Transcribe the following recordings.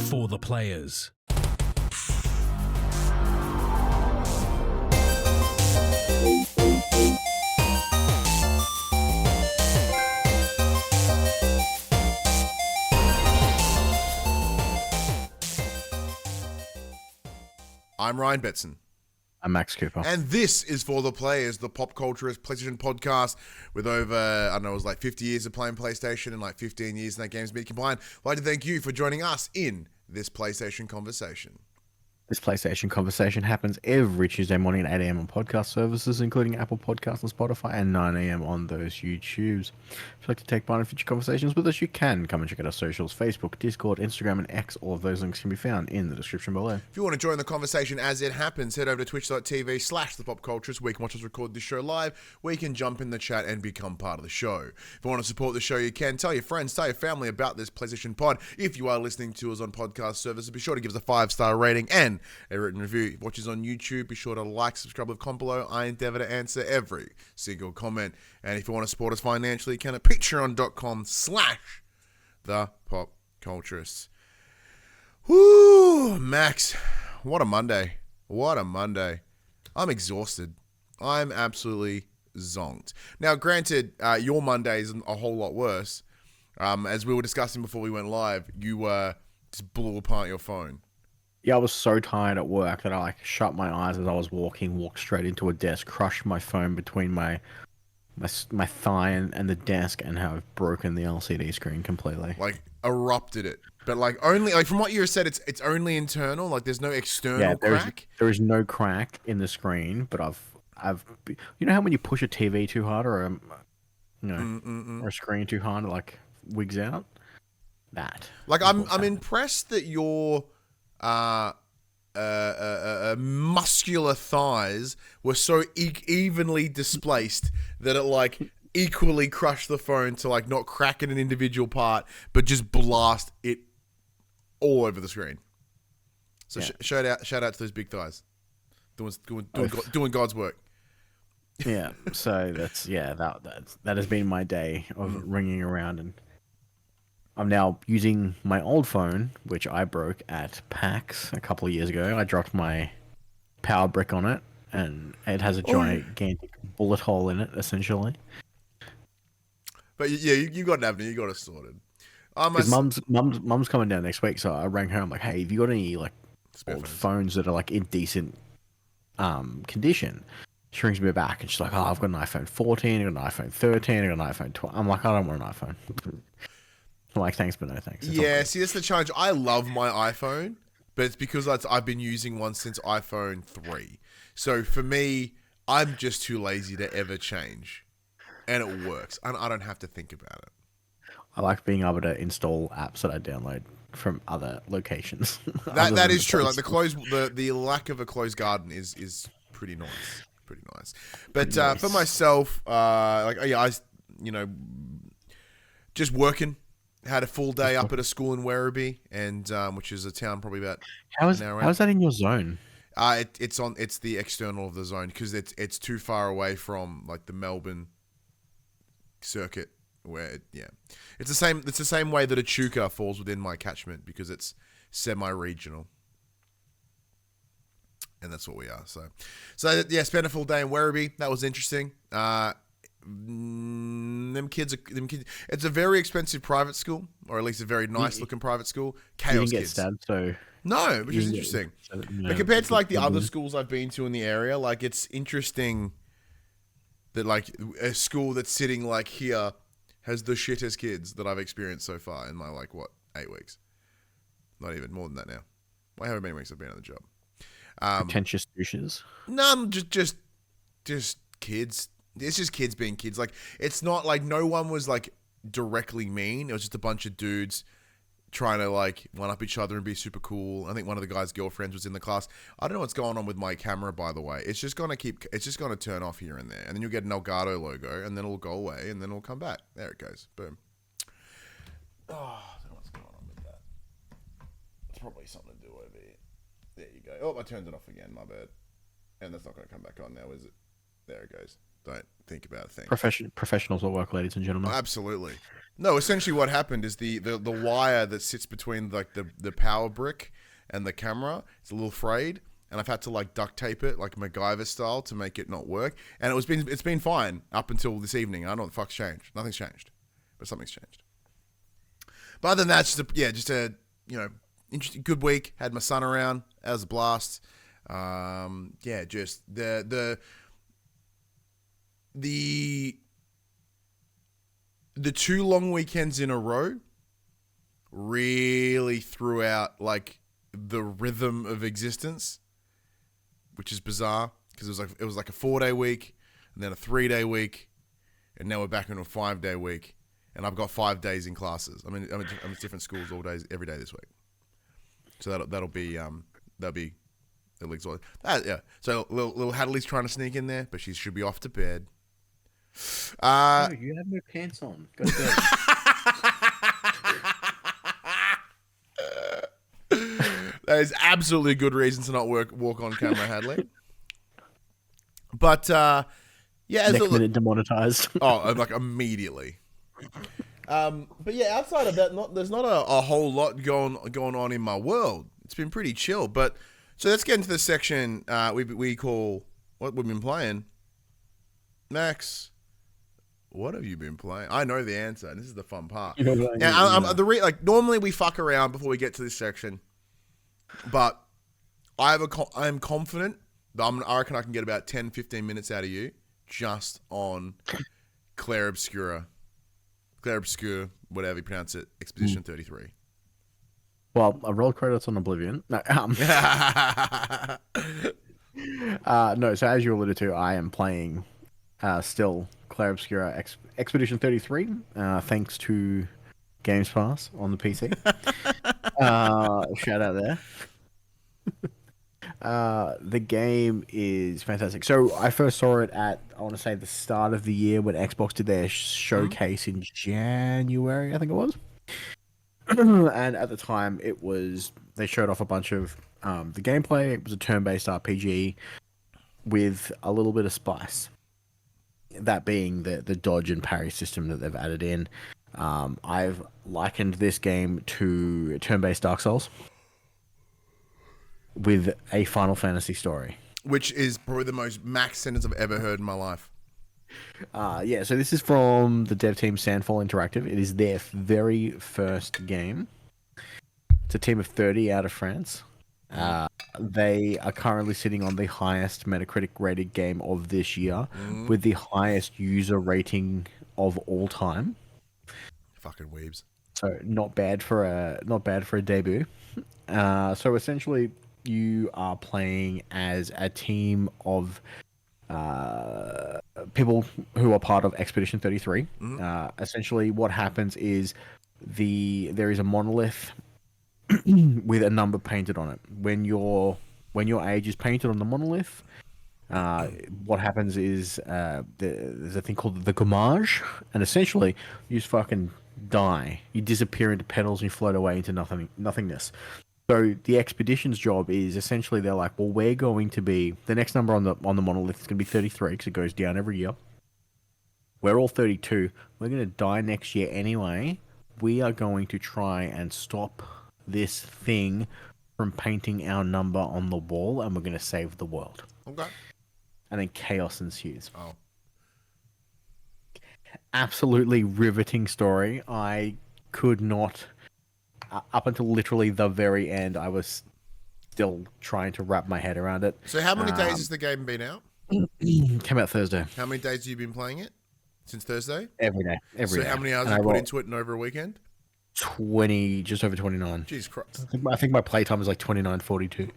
For the players. I'm Ryan Betson. I'm Max Cooper. And this is For the Players, the PopCulturists PlayStation Podcast with over, I don't know, it was like 50 years of playing PlayStation and like 15 years in that game's been combined. I'd like to thank you for joining us in this PlayStation conversation. This PlayStation conversation happens every Tuesday morning at 8 a.m. on podcast services, including Apple Podcasts and Spotify, and 9 a.m. on those YouTubes. If you'd like to take part in future conversations with us, you can come and check out our socials, Facebook, Discord, Instagram, and X. All of those links can be found in the description below. If you want to join the conversation as it happens, head over to twitch.tv/thepopculturists, where you can watch us record this show live, where you can jump in the chat and become part of the show. If you want to support the show, you can. Tell your friends, tell your family about this PlayStation pod. If you are listening to us on podcast services, be sure to give us a 5-star rating and a written review. If you watch us on YouTube, be sure to like, subscribe, with comment below. I endeavor to answer every single comment. And if you want to support us financially, you can at patreon.com/thepopculturists. Whoo, Max, what a Monday. What a Monday. I'm exhausted. I'm absolutely zonked. Now, granted, your Monday is a whole lot worse. As we were discussing before we went live, you just blew apart your phone. Yeah, I was so tired at work that I shut my eyes as I was walked straight into a desk, crushed my phone between my thigh and the desk, and have broken the LCD screen completely. Like, erupted it. But only from what you said, it's only internal. Like, there's no external crack. There is no crack in the screen, but I've you know how when you push a TV too hard or a screen too hard, it like wigs out. That. Like, I'm impressed that your muscular thighs were so evenly displaced that it like equally crushed the phone to like not crack in an individual part, but just blast it all over the screen. So yeah. Shout out to those big thighs, doing God's work. Yeah. So that has been my day of ringing around, and I'm now using my old phone, which I broke at PAX a couple of years ago. I dropped my power brick on it, and it has a gigantic bullet hole in it, essentially. But yeah, you got an avenue. You got it sorted. Because mum's coming down next week, so I rang her. I'm like, hey, have you got any like old phones that are like in decent condition? She rings me back, and she's like, oh, I've got an iPhone 14, I got an iPhone 13, I got an iPhone 12. I'm like, I don't want an iPhone. I'm like, thanks, but no thanks. Yeah, see, that's the challenge. I love my iPhone, but it's because I've been using one since iPhone 3. So for me, I'm just too lazy to ever change. And it works. And I don't have to think about it. I like being able to install apps that I download from other locations. That is true. Like the lack of a closed garden is pretty nice. Pretty nice. But nice. For myself, just working. Had a full day up at a school in Werribee, and which is a town probably about an hour. How is that in your zone? It's the external of the zone because it's too far away from like the Melbourne circuit where it's the same way that Echuca falls within my catchment because it's semi-regional, and that's what we are. So spent a full day in Werribee. That was interesting. Them kids. It's a very expensive private school, or at least a very nice looking private school. Chaos you didn't get kids. Stabbed, so no, which is interesting. But compared to like the other schools I've been to in the area, like it's interesting that like a school that's sitting like here has the shittest kids that I've experienced so far in my 8 weeks. Not even more than that now. However many weeks I've been on the job. Pretentious douches. No, just kids. It's just kids being kids. Like, it's not like no one was like directly mean. It was just a bunch of dudes trying to like one up each other and be super cool. I think one of the guy's girlfriends was in the class. I don't know what's going on with my camera, by the way. It's just gonna turn off here and there, and then you'll get an Elgato logo, and then it'll go away, and then it'll come back. There it goes. Boom. Oh, I don't know what's going on with that. It's probably something to do over here. There you go. Oh, I turned it off again. My bad. And that's not going to come back on now, is it? There it goes. don't think about a thing. Professionals at work, ladies and gentlemen. Absolutely. No, essentially what happened is the wire that sits between like the power brick and the camera is a little frayed, and I've had to like duct tape it like MacGyver style to make it not work. And it's been fine up until this evening. I don't know what the fuck's changed. Nothing's changed, but something's changed. But other than that, just a interesting, good week. Had my son around. That was a blast. Just the 2 long weekends in a row really threw out like the rhythm of existence, which is bizarre because it was like a 4-day week and then a 3-day week, and now we're back into a 5-day week, and I've got 5 days in classes. I'm in different schools all days, every day this week. So that'll be the league's all yeah. So little Hadley's trying to sneak in there, but she should be off to bed. No, you have no pants on. Go to bed. That is absolutely a good reason to not walk on camera, Hadley. But Next minute demonetized. Oh, like immediately. But yeah, outside of that, there's not a whole lot going on in my world. It's been pretty chill. But so let's get into the section we call what we've been playing. Max, what have you been playing? I know the answer, and this is the fun part. Normally we fuck around before we get to this section, but I'm confident that I reckon I can get about 10, 15 minutes out of you just on Clair Obscur, whatever you pronounce it, Expedition 33. Well, I rolled credits on Oblivion. No, no. So as you alluded to, I am playing still Clair Obscur Expedition 33, thanks to Games Pass on the PC. Shout out there. The game is fantastic. So I first saw it at, I want to say, the start of the year when Xbox did their showcase in January, I think it was. And at the time, they showed off a bunch of the gameplay. It was a turn-based RPG with a little bit of spice. That being the dodge and parry system that they've added in. I've likened this game to turn-based Dark Souls with a Final Fantasy story. Which is probably the most max sentence I've ever heard in my life. So this is from the dev team Sandfall Interactive. It is their very first game. It's a team of 30 out of France. They are currently sitting on the highest Metacritic rated game of this year, with the highest user rating of all time. Fucking weebs. So not bad for a debut. So essentially, you are playing as a team of people who are part of Expedition 33. Essentially, what happens is there is a monolith with a number painted on it. When your age is painted on the monolith, what happens is there's a thing called the gommage, and essentially you just fucking die. You disappear into petals and you float away into nothingness. So the expedition's job is essentially they're like, well, we're going to be the next number on the monolith is going to be 33 because it goes down every year. We're all 32. We're going to die next year anyway. We are going to try and stop this thing from painting our number on the wall, and we're going to save the world. Okay. And then chaos ensues. Oh. Absolutely riveting story. I could not... up until literally the very end, I was still trying to wrap my head around it. So how many days has the game been out? Came out Thursday. How many days have you been playing it? Since Thursday? Every day. So how many hours have you put into it in over a weekend? 20, just over 29. Jesus Christ. I think my playtime is like 29:42.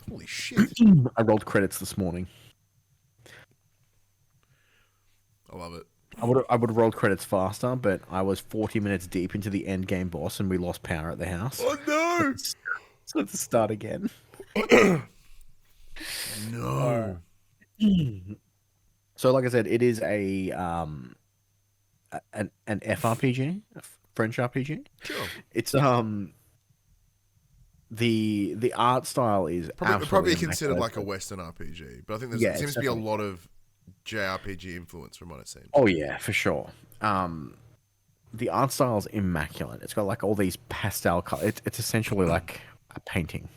Holy shit. I rolled credits this morning. I love it. I would have rolled credits faster, but I was 40 minutes deep into the end game boss and we lost power at the house. Oh no! So let's start again. No. So like I said, it is an FRPG, a French RPG. Sure. It's the art style is probably considered immaculate. like a Western RPG, but I think there seems to be a lot of JRPG influence from what it seems. Oh yeah, for sure. The art style is immaculate. It's got like all these pastel colors. It's essentially like a painting.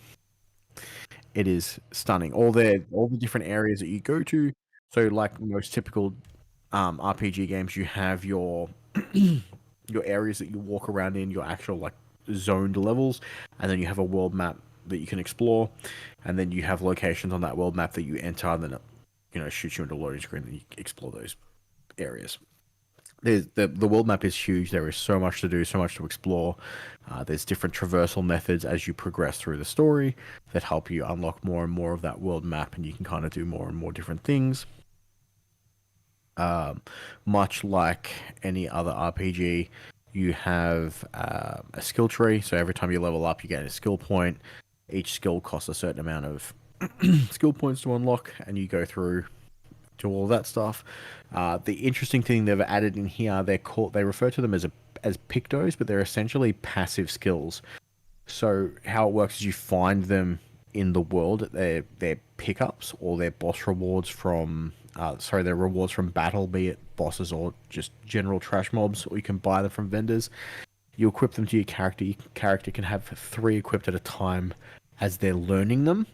It is stunning. All the different areas that you go to. So like most typical RPG games, you have your your areas that you walk around in, your actual like zoned levels, and then you have a world map that you can explore, and then you have locations on that world map that you enter, and then it shoots you into a loading screen, and you explore those areas. The world map is huge. There is so much to do, so much to explore. There's different traversal methods as you progress through the story that help you unlock more and more of that world map, and you can kind of do more and more different things. Much like any other RPG, you have a skill tree. So every time you level up, you get a skill point. Each skill costs a certain amount of skill points to unlock, and you go through to all that stuff. The interesting thing they've added in here, they refer to them as pictos, but they're essentially passive skills. So how it works is you find them in the world. They're pickups or they're boss rewards from they're rewards from battle, be it bosses or just general trash mobs, or you can buy them from vendors. You equip them to your character. Your character can have 3 equipped at a time as they're learning them.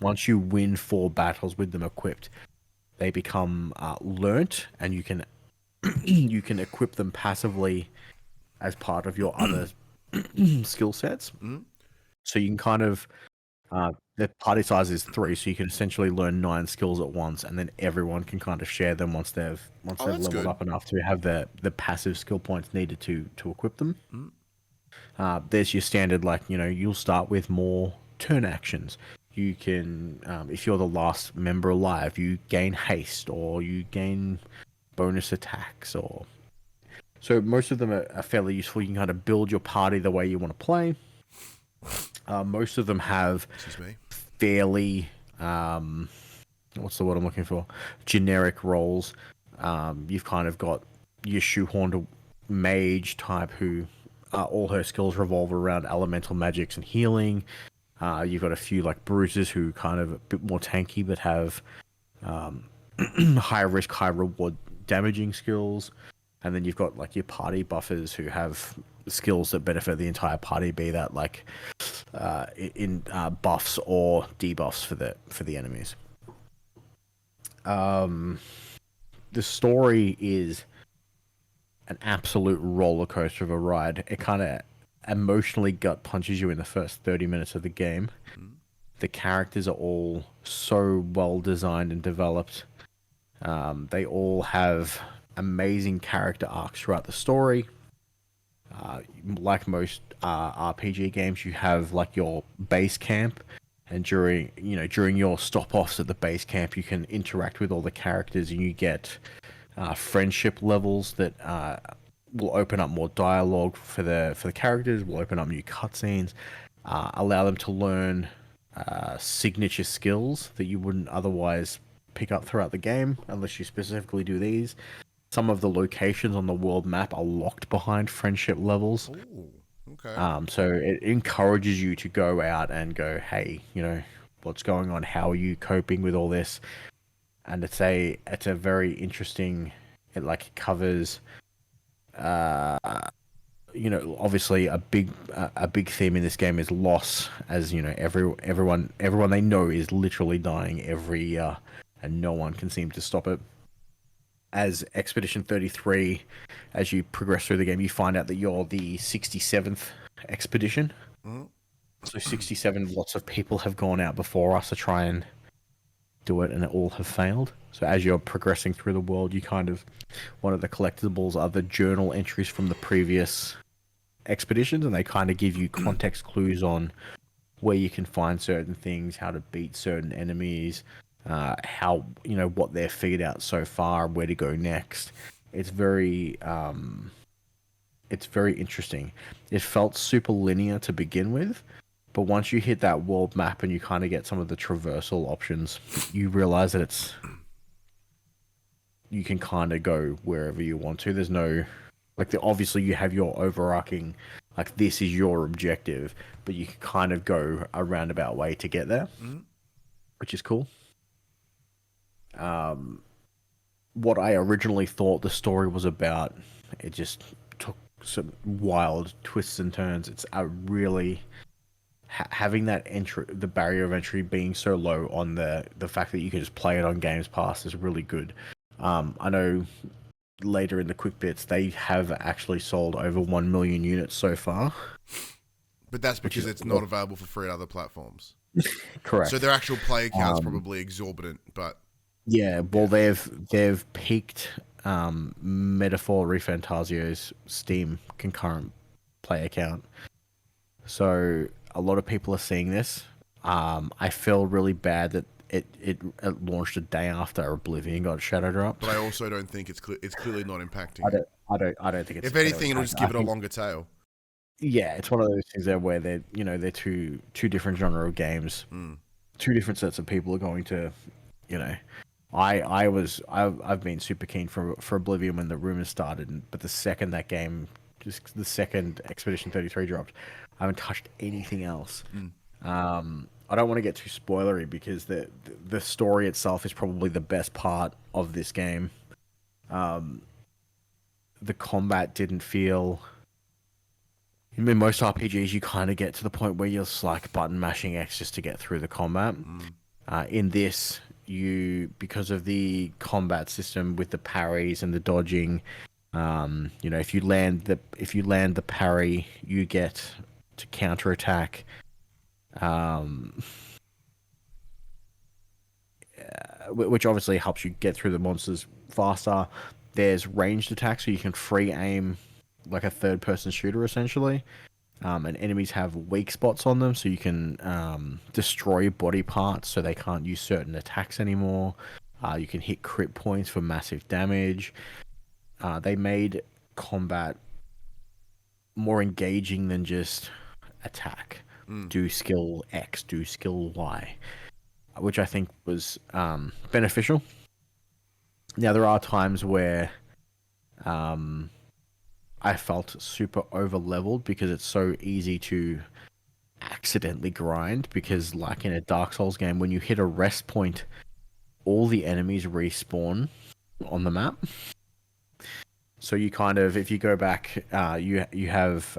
Once you win 4 battles with them equipped, they become learnt, and you can equip them passively as part of your other skill sets. So you can kind of the party size is 3, so you can essentially learn 9 skills at once, and then everyone can kind of share them once they've leveled good. up enough to have the passive skill points needed to equip them. There's your standard, like, you'll start with more turn actions. You can, if you're the last member alive, you gain haste, or you gain bonus attacks, or so most of them are fairly useful. You can kind of build your party the way you want to play. Most of them have fairly, what's the word I'm looking for? Generic roles. You've kind of got your shoehorned mage type who all her skills revolve around elemental magics and healing. You've got a few like bruisers who kind of a bit more tanky but have high risk, high reward damaging skills. And then you've got like your party buffers who have skills that benefit the entire party, be that like buffs or debuffs for the enemies. The story is an absolute roller coaster of a ride. It kind of emotionally gut punches you in the first 30 minutes of the game. The characters are all so well designed and developed. They all have amazing character arcs throughout the story. Like most RPG games, you have like your base camp, and during your stop-offs at the base camp, you can interact with all the characters, and you get friendship levels that will open up more dialogue for the characters, will open up new cutscenes, allow them to learn signature skills that you wouldn't otherwise pick up throughout the game unless you specifically do these. Some of the locations on the world map are locked behind friendship levels. Ooh, okay. So it encourages you to go out and go, hey, what's going on? How are you coping with all this? And it's a very interesting. It like covers, obviously a big theme in this game is loss. As everyone they know is literally dying every year, and no one can seem to stop it. As Expedition 33, as you progress through the game, you find out that you're the 67th expedition. So 67 lots of people have gone out before us to try and do it, and all have failed. So as you're progressing through the world, you kind of, one of the collectibles are the journal entries from the previous expeditions, and they kind of give you context clues on where you can find certain things, how to beat certain enemies, how what they've figured out so far, where to go next. It's very interesting. It felt super linear to begin with, but once you hit that world map and you kind of get some of the traversal options, you realize that you can kind of go wherever you want to. There's no obviously you have your overarching, like, this is your objective, but you can kind of go a roundabout way to get there, which is cool. what I originally thought the story was about. It just took some wild twists and turns. It's a really having that entry, the barrier of entry being so low on the fact that you can just play it on Games Pass is really good. I know later in the QUICKBITS they have actually sold over 1 million units so far. But that's because it's not available for free at other platforms. Correct. So their actual player count's probably exorbitant, but yeah, well, they've peaked Metaphor Refantasio's Steam concurrent player count. So a lot of people are seeing this. I feel really bad that it launched a day after Oblivion got shadow dropped. But I also don't think it's clearly not impacting. I don't think it's. If anything, it'll just give it a longer tail. Yeah, it's one of those things there where they're two different genre of games. Two different sets of people are going to, I've been super keen for Oblivion when the rumors started, but the second Expedition 33 dropped, I haven't touched anything else. I don't want to get too spoilery because the story itself is probably the best part of this game. The combat didn't feel. In most RPGs, you kind of get to the point where you're just like button mashing X just to get through the combat. In this, because of the combat system with the parries and the dodging, if you land the parry, you get to counterattack. Which obviously helps you get through the monsters faster. There's ranged attacks, so you can free aim like a third-person shooter, essentially. And enemies have weak spots on them, so you can destroy body parts so they can't use certain attacks anymore. You can hit crit points for massive damage. They made combat more engaging than just attack. Do skill X, do skill Y, which I think was beneficial. Now, there are times where I felt super over-leveled because it's so easy to accidentally grind, because like in a Dark Souls game, when you hit a rest point, all the enemies respawn on the map. So you kind of, if you go back, you have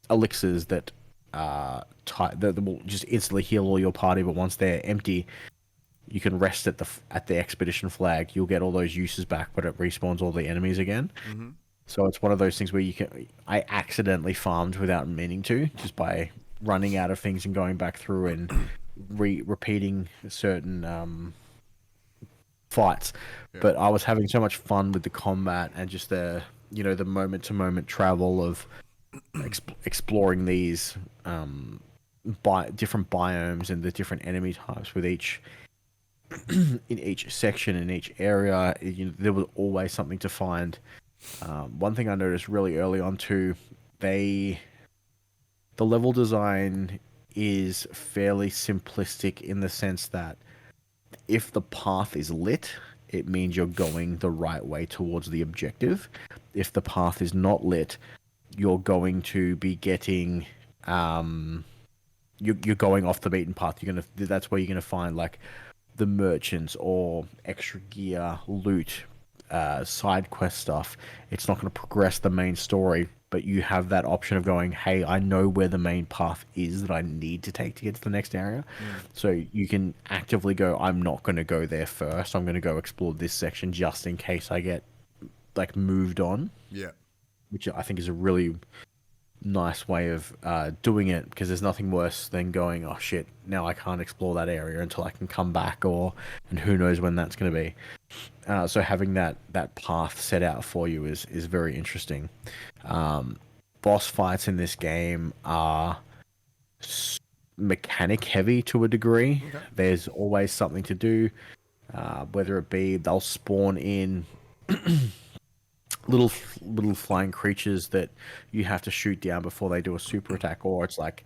elixirs that will just instantly heal all your party, but once they're empty, you can rest at the expedition flag. You'll get all those uses back, but it respawns all the enemies again. So it's one of those things where I accidentally farmed without meaning to, just by running out of things and going back through and repeating certain fights. Yeah. But I was having so much fun with the combat and just the moment to moment travel of exploring these different biomes and the different enemy types with each in each section, in each area. There was always something to find. One thing I noticed really early on too, the level design is fairly simplistic in the sense that if the path is lit, it means you're going the right way towards the objective. If the path is not lit, you're going to be getting you're going off the beaten path. That's where you're gonna find like the merchants or extra gear, loot, side quest stuff. It's not going to progress the main story, but you have that option of going, hey, I know where the main path is that I need to take to get to the next area. So you can actively go, I'm not going to go there first. I'm going to go explore this section just in case I get like moved on. Yeah. Which I think is a really nice way of doing it, because there's nothing worse than going, oh shit, now I can't explore that area until I can come back, and who knows when that's going to be. So having that path set out for you is very interesting. Boss fights in this game are mechanic heavy to a degree. Okay. There's always something to do, whether it be they'll spawn in little flying creatures that you have to shoot down before they do a super attack, or it's like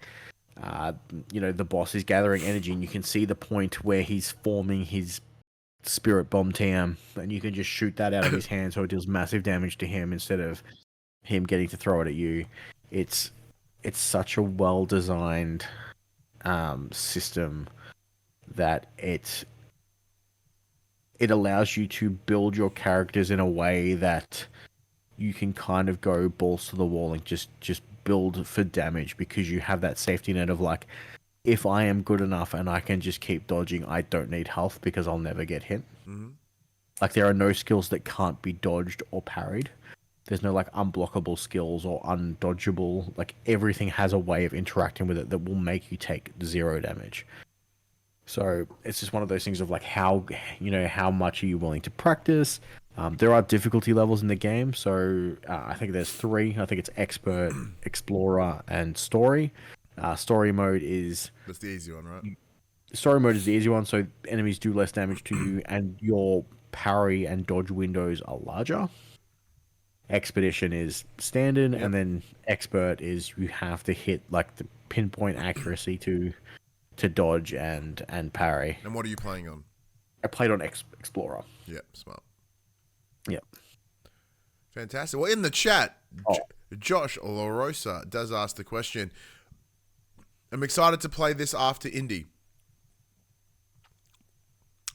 the boss is gathering energy and you can see the point where he's forming his spirit bomb TM, and you can just shoot that out of his hand so it deals massive damage to him instead of him getting to throw it at you. It's such a well designed system that it allows you to build your characters in a way that you can kind of go balls to the wall and just build for damage, because you have that safety net of like, if I am good enough and I can just keep dodging, I don't need health because I'll never get hit. Mm-hmm. Like, there are no skills that can't be dodged or parried. There's no like unblockable skills or undodgeable. Like, everything has a way of interacting with it that will make you take 0 damage. So it's just one of those things of like, how much are you willing to practice? There are difficulty levels in the game, so I think there's 3. I think it's Expert, Explorer, and Story. Story mode is... That's the easy one, right? Story mode is the easy one, so enemies do less damage to you, and your parry and dodge windows are larger. Expedition is standard, and then Expert is you have to hit like the pinpoint accuracy to dodge and parry. And what are you playing on? I played on Explorer. Yep, smart. Yep. Fantastic. Well, in the chat, Josh LaRosa does ask the question, I'm excited to play this after indie.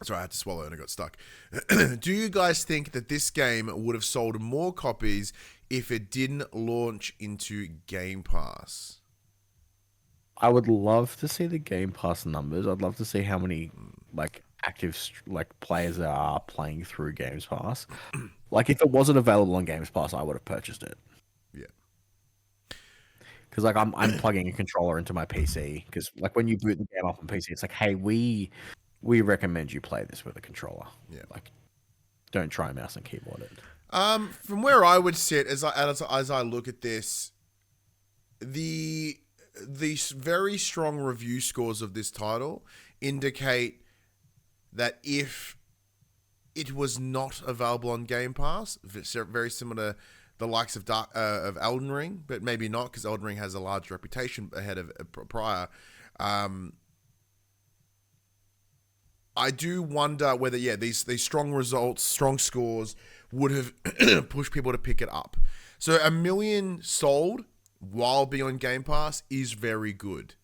Sorry, I had to swallow and I got stuck. Do you guys think that this game would have sold more copies if it didn't launch into Game Pass? I would love to see the Game Pass numbers. I'd love to see how many like active like players there are playing through Games Pass. Like, if it wasn't available on Games Pass, I would have purchased it. Yeah. Because like I'm plugging a controller into my PC. Because like when you boot the game up on PC, it's like, hey, we recommend you play this with a controller. Yeah. Like, don't try mouse and keyboard it. From where I would sit as I look at this, the very strong review scores of this title indicate that if it was not available on Game Pass, very similar to the likes of Elden Ring, but maybe not, because Elden Ring has a large reputation ahead of prior. I do wonder whether, these strong results, strong scores would have pushed people to pick it up. So 1 million sold while being on Game Pass is very good.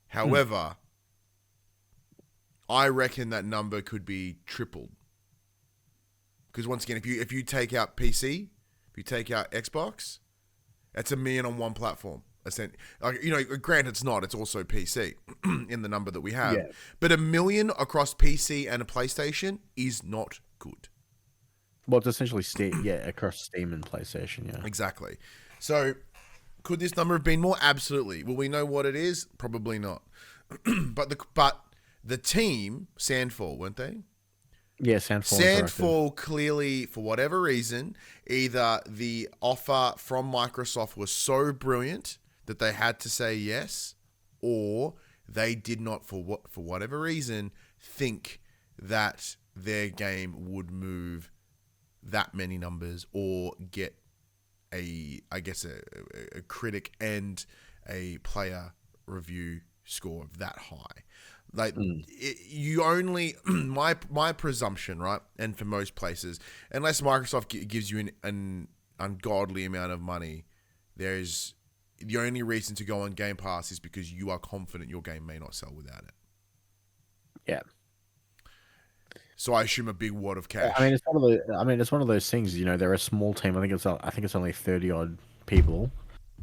However, I reckon that number could be tripled. Because once again, if you take out PC, if you take out Xbox, that's 1 million on one platform. Granted, it's not. It's also PC in the number that we have. Yeah. But 1 million across PC and a PlayStation is not good. Well, it's essentially Steam, across Steam and PlayStation, yeah. Exactly. So, could this number have been more? Absolutely. Will we know what it is? Probably not. But the team, Sandfall, weren't they? Yeah, Sandfall. Sandfall clearly, for whatever reason, either the offer from Microsoft was so brilliant that they had to say yes, or they did not, for whatever reason, think that their game would move that many numbers or get a critic and a player review score of that high. Like, you only, my presumption, right, and for most places, unless Microsoft gives you an ungodly amount of money, there's the only reason to go on Game Pass is because you are confident your game may not sell without it. Yeah. So I assume a big wad of cash. I mean, it's one of those things. They're a small team. I think it's only 30 odd people.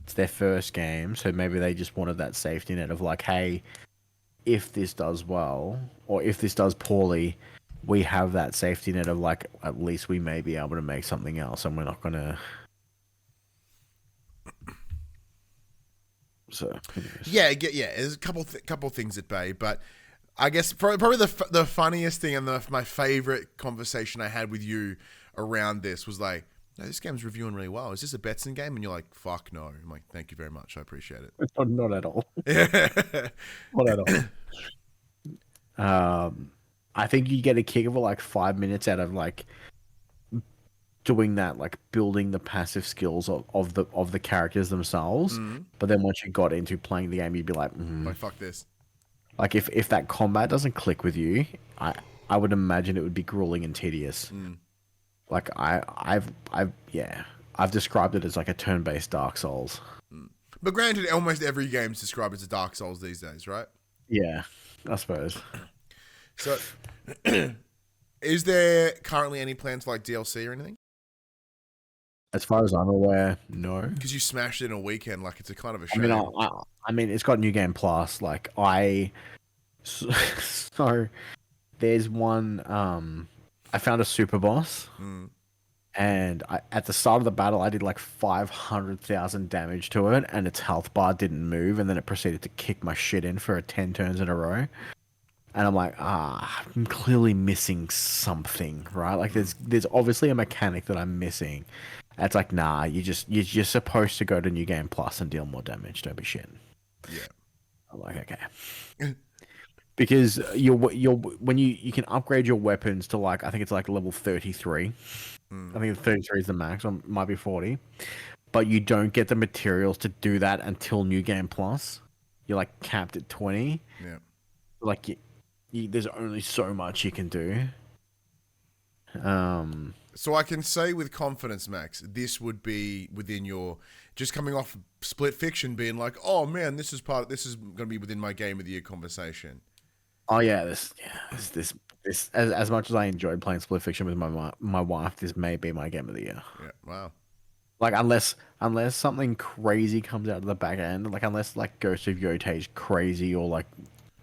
It's their first game, so maybe they just wanted that safety net of like, hey, if this does well or if this does poorly, we have that safety net of like, at least we may be able to make something else, and we're not gonna. So there's a couple things at bay, but I guess probably the funniest thing and my favorite conversation I had with you around this was like, no, this game's reviewing really well. Is this a Betson game? And you're like, fuck no. I'm like, thank you very much. I appreciate it. Not at all. Not at all. I think you get a kick of like 5 minutes out of like doing that, like building the passive skills of the characters themselves. But then once you got into playing the game, you'd be like, like, fuck this. Like, if that combat doesn't click with you, I would imagine it would be grueling and tedious. Like, I've described it as like a turn-based Dark Souls. But granted, almost every game's described as a Dark Souls these days, right? Yeah, I suppose. So, Is there currently any plans for like DLC or anything? As far as I'm aware, no. Because you smashed it in a weekend, like it's a kind of a I shame. mean, I mean, it's got New Game Plus. Like so there's one. I found a super boss, and at the start of the battle, I did like 500,000 damage to it, and its health bar didn't move, and then it proceeded to kick my shit in for 10 turns in a row. And I'm like, I'm clearly missing something, right? Like there's obviously a mechanic that I'm missing. And it's like, nah, you're just supposed to go to New Game Plus and deal more damage. Don't be shitting. Yeah. I'm like, okay. Because you're when you can upgrade your weapons to like, I think it's like level 33. I think 33 is the max, or it might be 40. But you don't get the materials to do that until New Game Plus. You're like capped at 20. Yeah. Like there's only so much you can do. So I can say with confidence, Max, this would be within your, just coming off Split Fiction being like, oh man, this is going to be within my game of the year conversation. Oh yeah, this as much as I enjoyed playing Split Fiction with my wife, this may be my game of the year. Yeah, wow. Like unless something crazy comes out of the back end, like unless like Ghost of Yotei is crazy or like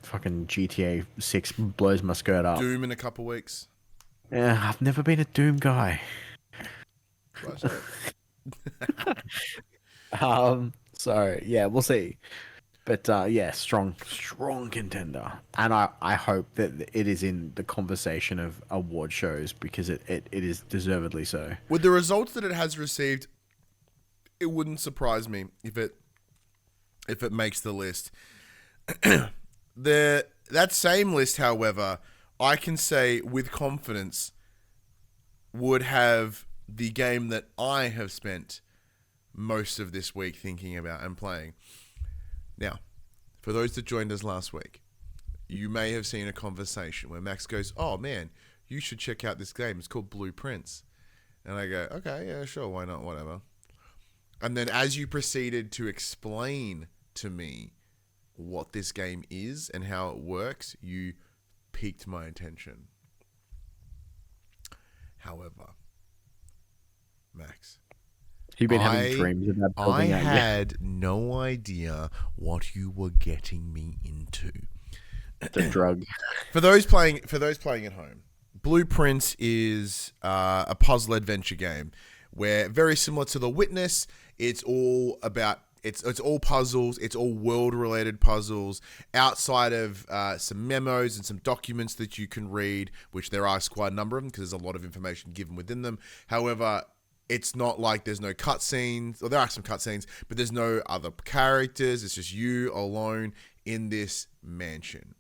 fucking GTA 6 blows my skirt up. Doom in a couple weeks. Yeah, I've never been a Doom guy. So yeah, we'll see. But yeah, strong contender, and I hope that it is in the conversation of award shows because it is deservedly so. With the results that it has received, it wouldn't surprise me if it makes the list. That same list, however, I can say with confidence would have the game that I have spent most of this week thinking about and playing. Now, for those that joined us last week, you may have seen a conversation where Max goes, oh man, you should check out this game. It's called Blueprints. And I go, okay, yeah, sure, why not, whatever. And then as you proceeded to explain to me what this game is and how it works, you piqued my attention. However, Max, You've been having dreams about building I out had no idea what you were getting me into. It's a drug. For those playing at home, Blueprints is a puzzle adventure game where, very similar to The Witness, it's all about it's all puzzles. It's all world-related puzzles outside of some memos and some documents that you can read, which there are quite a number of them because there's a lot of information given within them. However, it's not like there's no cutscenes, or there are some cutscenes, but there's no other characters. It's just you alone in this mansion.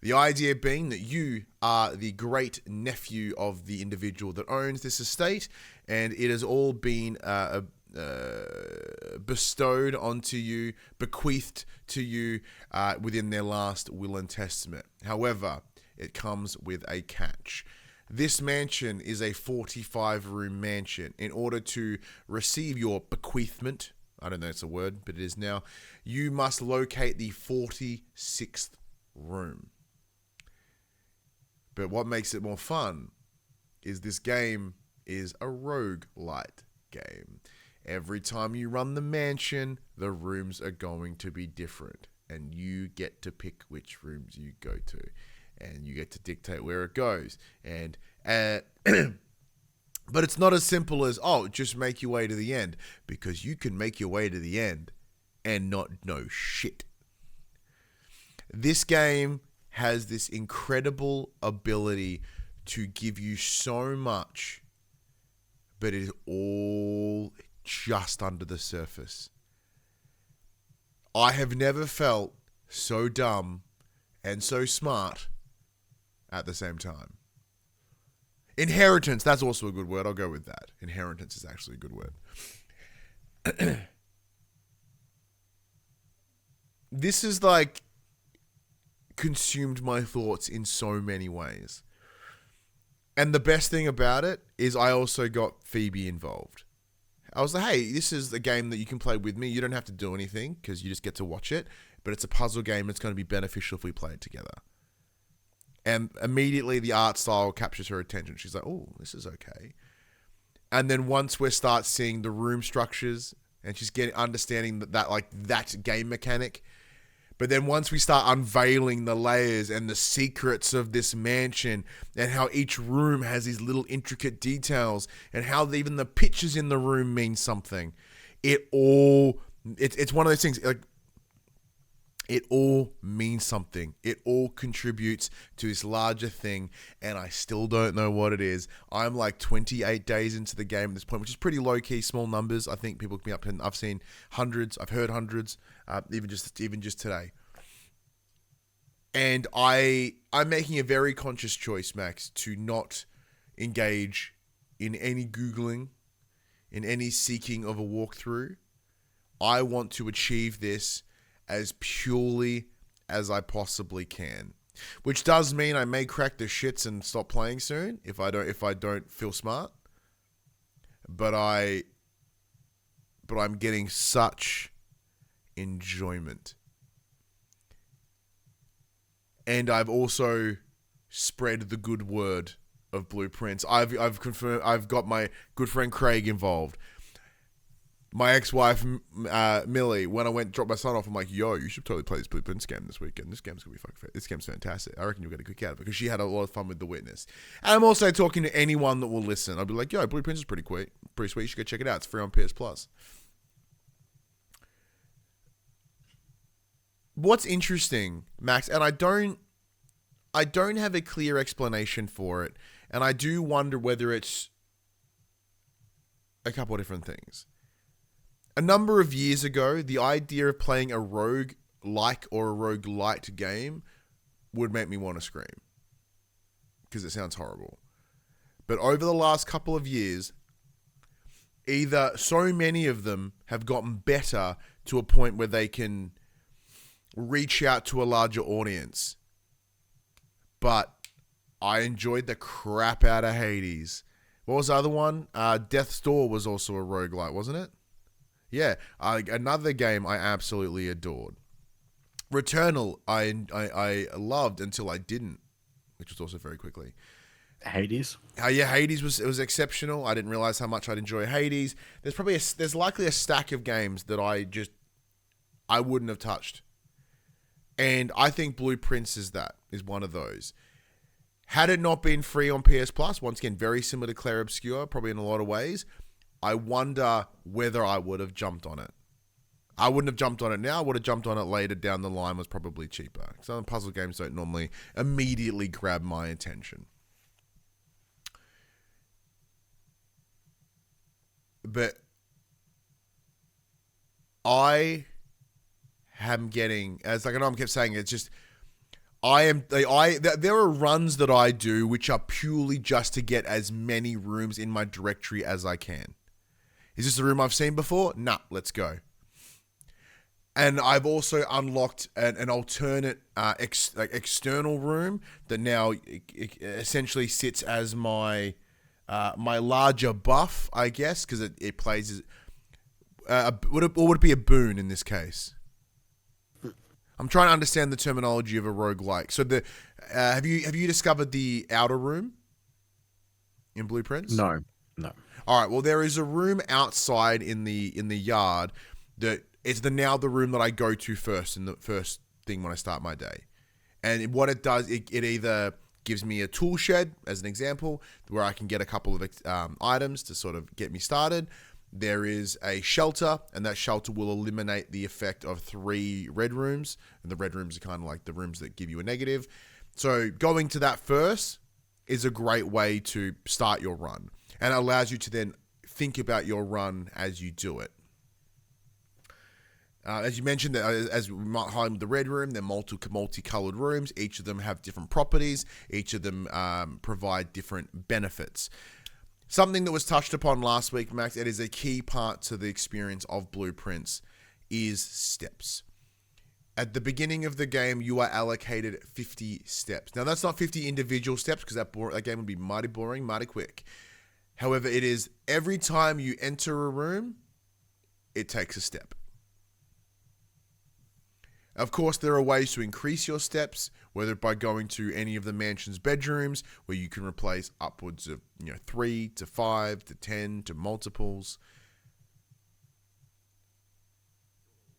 The idea being that you are the great nephew of the individual that owns this estate, and it has all been bestowed onto you, bequeathed to you within their last will and testament. However, it comes with a catch. This mansion is a 45-room mansion. In order to receive your bequeathment, I don't know if it's a word, but it is now, you must locate the 46th room. But what makes it more fun is this game is a roguelite game. Every time you run the mansion, the rooms are going to be different, and you get to pick which rooms you go to, and you get to dictate where it goes. And but it's not as simple as, oh, just make your way to the end, because you can make your way to the end and not know shit. This game has this incredible ability to give you so much, but it is all just under the surface. I have never felt so dumb and so smart at the same time. Inheritance, that's also a good word. I'll go with that. Inheritance is actually a good word. This is like consumed my thoughts in so many ways. And the best thing about it is I also got Phoebe involved. I was like, hey, this is a game that you can play with me. You don't have to do anything because you just get to watch it. But it's a puzzle game. It's going to be beneficial if we play it together. And immediately the art style captures her attention. She's like, oh, this is okay. And then once we start seeing the room structures and she's understanding that game mechanic. But then once we start unveiling the layers and the secrets of this mansion and how each room has these little intricate details and how even the pictures in the room mean something, it's one of those things, like, it all means something. It all contributes to this larger thing, and I still don't know what it is. I'm like 28 days into the game at this point, which is pretty low-key, small numbers. I think people can be up to, I've seen hundreds, I've heard hundreds, even just today. And I'm making a very conscious choice, Max, to not engage in any Googling, in any seeking of a walkthrough. I want to achieve this as purely as I possibly can, which does mean I may crack the shits and stop playing soon if I don't feel smart. But I'm getting such enjoyment, and I've also spread the good word of Blueprints. I've confirmed. I've got my good friend Craig involved. My ex-wife, Millie, when I went drop my son off, I'm like, yo, you should totally play this Blueprints game this weekend. This game's going to be fucking This game's fantastic. I reckon you'll get a kick out of it, because she had a lot of fun with The Witness. And I'm also talking to anyone that will listen. I'll be like, yo, Blueprints is pretty sweet. You should go check it out. It's free on PS Plus. What's interesting, Max, and I don't have a clear explanation for it, and I do wonder whether it's a couple of different things. A number of years ago, the idea of playing a rogue-like or a roguelite game would make me want to scream, because it sounds horrible. But over the last couple of years, either so many of them have gotten better to a point where they can reach out to a larger audience. But I enjoyed the crap out of Hades. What was the other one? Death's Door was also a roguelite, wasn't it? Yeah, another game I absolutely adored. Returnal, I loved until I didn't, which was also very quickly. Hades? Yeah, Hades was exceptional. I didn't realize how much I'd enjoy Hades. There's likely a stack of games that I wouldn't have touched. And I think Blueprints is one of those. Had it not been free on PS Plus, once again, very similar to Clair Obscur, probably in a lot of ways, I wonder whether I would have jumped on it. I wouldn't have jumped on it now. I would have jumped on it later down the line. Was probably cheaper. Some puzzle games don't normally immediately grab my attention. But I am getting, as like I know I kept saying, it's just there are runs that I do which are purely just to get as many rooms in my directory as I can. Is this a room I've seen before? Nah, let's go. And I've also unlocked an alternate external room that now essentially sits as my larger buff, I guess, because it plays as would it be a boon in this case? I'm trying to understand the terminology of a roguelike. So have you discovered the outer room in Blueprints? No. All right. Well, there is a room outside in the yard that is the room that I go to first in the first thing when I start my day. And what it does, it either gives me a tool shed as an example where I can get a couple of items to sort of get me started. There is a shelter, and that shelter will eliminate the effect of 3 red rooms. And the red rooms are kind of like the rooms that give you a negative. So going to that first is a great way to start your run. And it allows you to then think about your run as you do it. As you mentioned, as we might highlight with the red room, they're multicolored rooms. Each of them have different properties. Each of them provide different benefits. Something that was touched upon last week, Max, it is a key part to the experience of Blueprints, is steps. At the beginning of the game, you are allocated 50 steps. Now, that's not 50 individual steps, because that game would be mighty boring, mighty quick. However, it is every time you enter a room, it takes a step. Of course, there are ways to increase your steps, whether by going to any of the mansion's bedrooms, where you can replace upwards of 3 to 5 to 10 to multiples.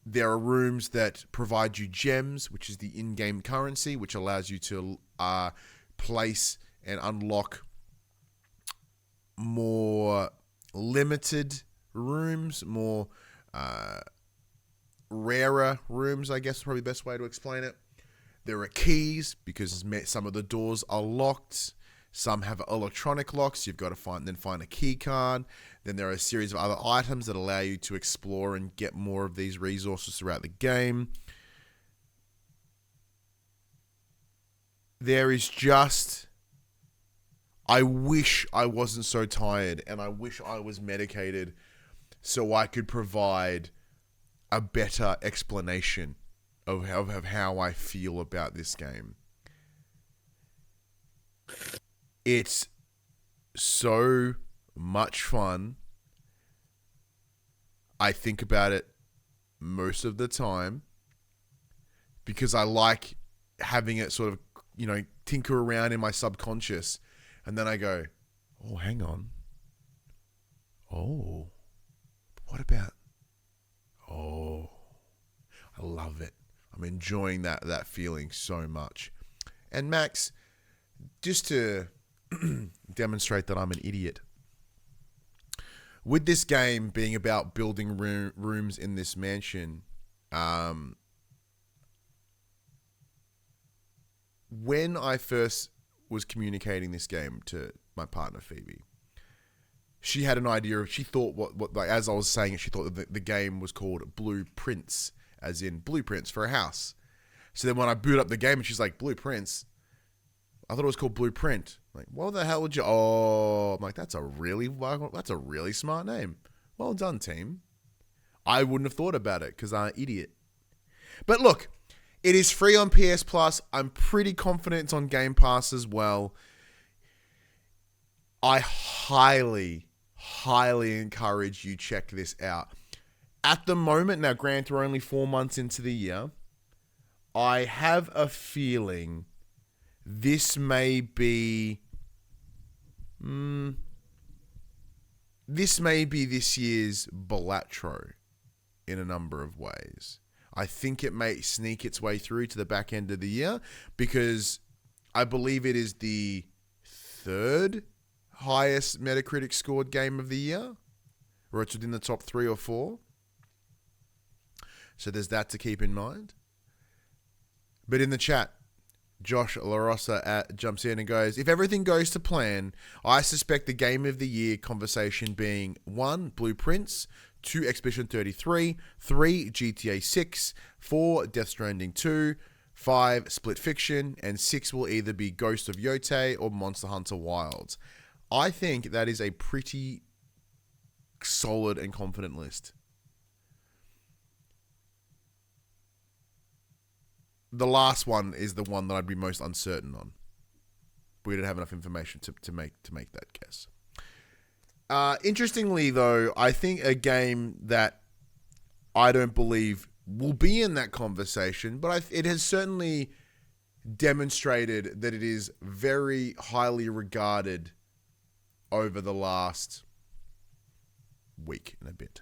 There are rooms that provide you gems, which is the in-game currency, which allows you to place and unlock more limited rooms, more rarer rooms, I guess is probably the best way to explain it. There are keys, because some of the doors are locked. Some have electronic locks. You've got to find a key card. Then there are a series of other items that allow you to explore and get more of these resources throughout the game. There is just... I wish I wasn't so tired, and I wish I was medicated so I could provide a better explanation of how I feel about this game. It's so much fun. I think about it most of the time because I like having it sort of, tinker around in my subconscious. And then I go, oh, hang on. Oh, what about? Oh, I love it. I'm enjoying that feeling so much. And Max, just to demonstrate that I'm an idiot, with this game being about building rooms in this mansion, when I first was communicating this game to my partner Phoebe, she had an idea of, she thought like, as I was saying it, she thought that the game was called Blueprints, as in blueprints for a house. So then when I boot up the game and she's like, Blueprints? I thought it was called Blueprint. Like, what the hell would you... Oh, I'm like, that's a really smart name. Well done, team. I wouldn't have thought about it because I'm an idiot. But look, it is free on PS Plus. I'm pretty confident it's on Game Pass as well. I highly, highly encourage you check this out. At the moment, now granted we're only 4 months into the year, I have a feeling this may be this year's Balatro in a number of ways. I think it may sneak its way through to the back end of the year because I believe it is the third highest Metacritic scored game of the year, or it's within the top 3 or 4. So there's that to keep in mind. But in the chat, Josh LaRossa jumps in and goes, if everything goes to plan, I suspect the game of the year conversation being 1, Blueprints, 2, Expedition 33, 3, GTA 6, 4, Death Stranding 2, 5, Split Fiction, and 6 will either be Ghost of Yotei or Monster Hunter Wilds. I think that is a pretty solid and confident list. The last one is the one that I'd be most uncertain on. We don't have enough information to make that guess. Interestingly, though, I think a game that I don't believe will be in that conversation, but it has certainly demonstrated that it is very highly regarded over the last week and a bit.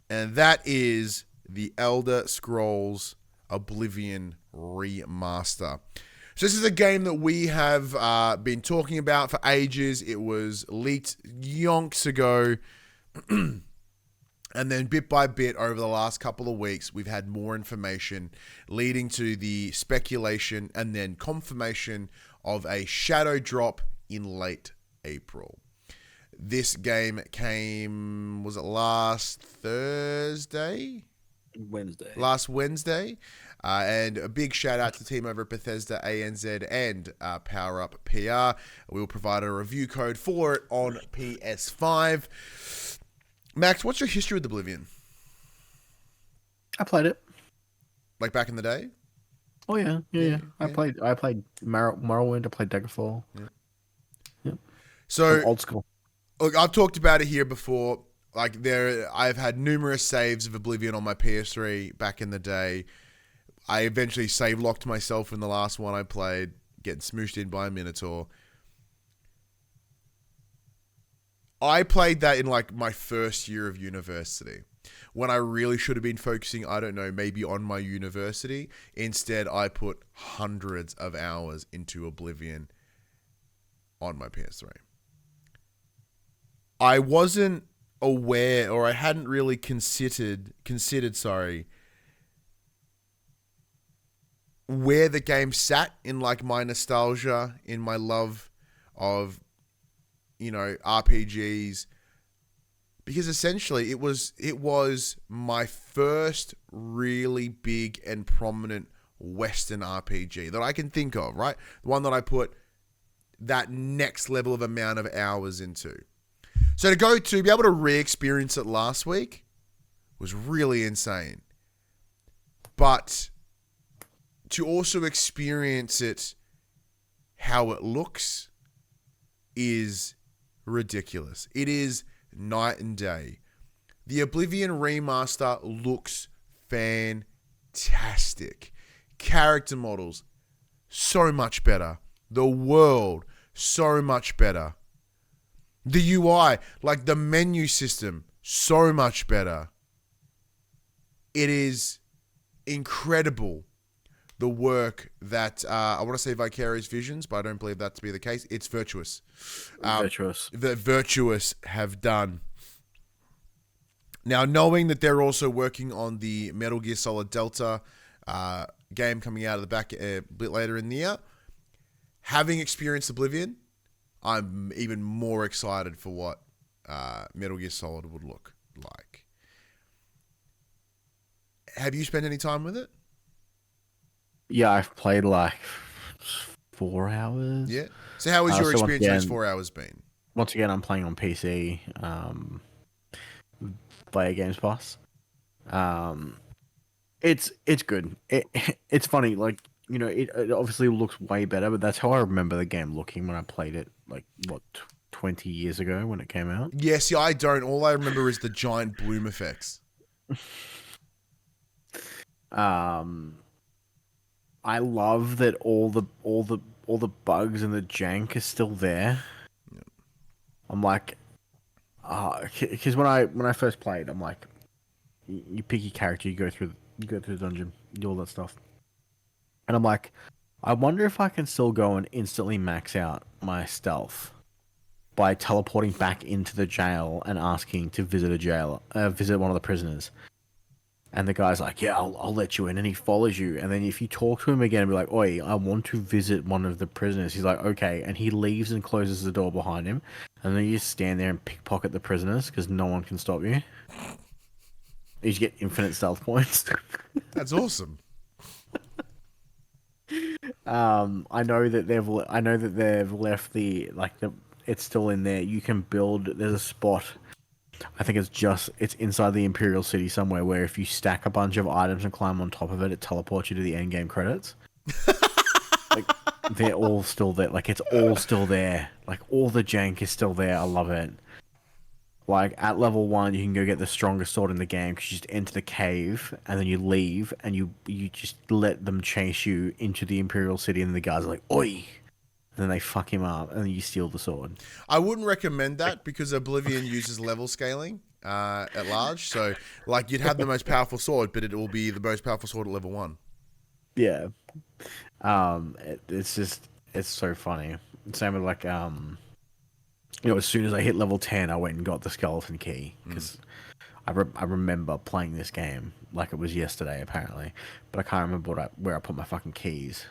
And that is the Elder Scrolls Oblivion Remaster. So this is a game that we have been talking about for ages. It was leaked yonks ago. And then bit by bit over the last couple of weeks, we've had more information leading to the speculation and then confirmation of a shadow drop in late April. This game came, was it last Thursday? Last Wednesday. And a big shout out to the team over at Bethesda ANZ and PowerUp PR. We will provide a review code for it on PS5. Max, what's your history with Oblivion? I played it. Like back in the day? Oh yeah. I played Morrowind. I played Daggerfall. Yeah. So old school. Look, I've talked about it here before. Like I've had numerous saves of Oblivion on my PS3 back in the day. I eventually save locked myself in the last one I played, getting smooshed in by a Minotaur. I played that in like my first year of university, when I really should have been focusing, I don't know, maybe on my university. Instead, I put hundreds of hours into Oblivion on my PS3. I wasn't aware, or I hadn't really considered, where the game sat in like my nostalgia, in my love of, RPGs, because essentially it was my first really big and prominent Western RPG that I can think of, right? The one that I put that next level of amount of hours into. So to be able to re-experience it last week was really insane. But to also experience it how it looks is ridiculous. It is night and day. The Oblivion Remaster looks fantastic. Character models, so much better. The world, so much better. The UI, like the menu system, so much better. It is incredible, the work that, I want to say Vicarious Visions, but I don't believe that to be the case. It's Virtuous. That Virtuous have done. Now, knowing that they're also working on the Metal Gear Solid Delta game coming out of the back a bit later in the year, having experienced Oblivion, I'm even more excited for what Metal Gear Solid would look like. Have you spent any time with it? Yeah, I've played like 4 hours. Yeah. So how has your experience in those 4 hours been? Once again, I'm playing on PC via Games Pass. It's good. It's funny, like, it obviously looks way better, but that's how I remember the game looking when I played it, like, 20 years ago when it came out? Yeah, see, I don't. All I remember is the giant bloom effects. I love that all the bugs and the jank is still there. Yeah. I'm like, because when I first played, I'm like, you pick your character, you go through the dungeon, you do all that stuff, and I'm like, I wonder if I can still go and instantly max out my stealth by teleporting back into the jail and asking to visit visit one of the prisoners. And the guy's like, yeah, I'll let you in. And he follows you. And then if you talk to him again and be like, oi, I want to visit one of the prisoners. He's like, okay. And he leaves and closes the door behind him. And then you just stand there and pickpocket the prisoners because no one can stop you. You get infinite stealth points. That's awesome. I know that they've left it's still in there. You can build, there's a spot, I think it's inside the Imperial City somewhere, where if you stack a bunch of items and climb on top of it, it teleports you to the end game credits. Like, they're all still there. Like, it's all still there. Like, all the jank is still there. I love it. Like, at level 1, you can go get the strongest sword in the game because you just enter the cave and then you leave and you just let them chase you into the Imperial City, and the guys are like, oi! And then they fuck him up, and then you steal the sword. I wouldn't recommend that because Oblivion uses level scaling at large. So, like, you'd have the most powerful sword, but it will be the most powerful sword at level 1. Yeah. It's so funny. Same with, like, as soon as I hit level 10, I went and got the skeleton key because I remember playing this game like it was yesterday, apparently, but I can't remember where I put my fucking keys.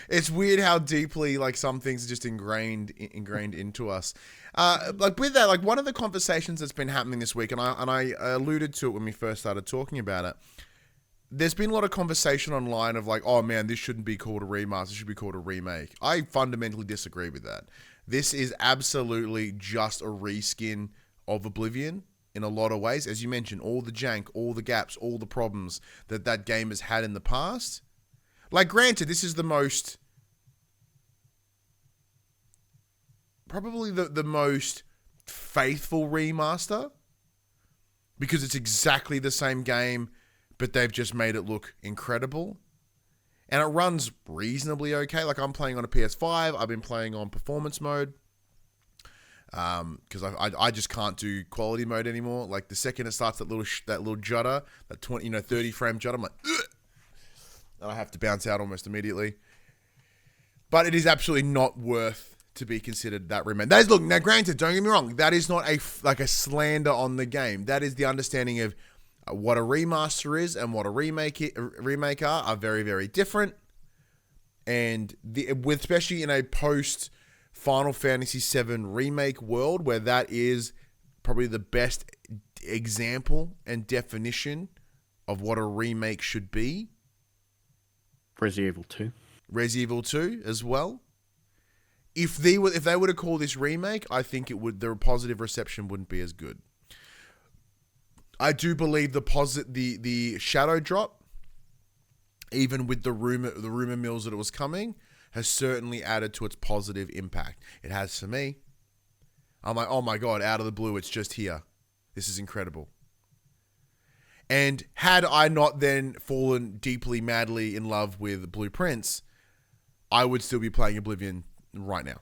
It's weird how deeply, like, some things are just ingrained into us. Like, with that, like, one of the conversations that's been happening this week, and I alluded to it when we first started talking about it, there's been a lot of conversation online of like, oh man, this shouldn't be called a remaster, it should be called a remake. I fundamentally disagree with that. This is absolutely just a reskin of Oblivion in a lot of ways. As you mentioned, all the jank, all the gaps, all the problems that game has had in the past. Like, granted, this is the most, probably the most faithful remaster because it's exactly the same game, but they've just made it look incredible. And it runs reasonably okay. Like, I'm playing on a PS5. I've been playing on performance mode because I just can't do quality mode anymore. Like, the second it starts that little judder, that 30 frame judder, I'm like, ugh! And I have to bounce out almost immediately. But it is absolutely not worth to be considered that remake. That is, look, now granted, don't get me wrong, that is not a slander on the game. That is the understanding of what a remaster is and what a remake are very, very different. And especially in a post Final Fantasy VII remake world where that is probably the best example and definition of what a remake should be. Resident Evil 2. Resident Evil 2 as well. If they were to call this remake, I think the positive reception wouldn't be as good. I do believe the shadow drop, even with the rumor mills that it was coming, has certainly added to its positive impact. It has for me. I'm like, oh my God, out of the blue, it's just here. This is incredible. And had I not then fallen deeply, madly in love with Blueprints, I would still be playing Oblivion right now.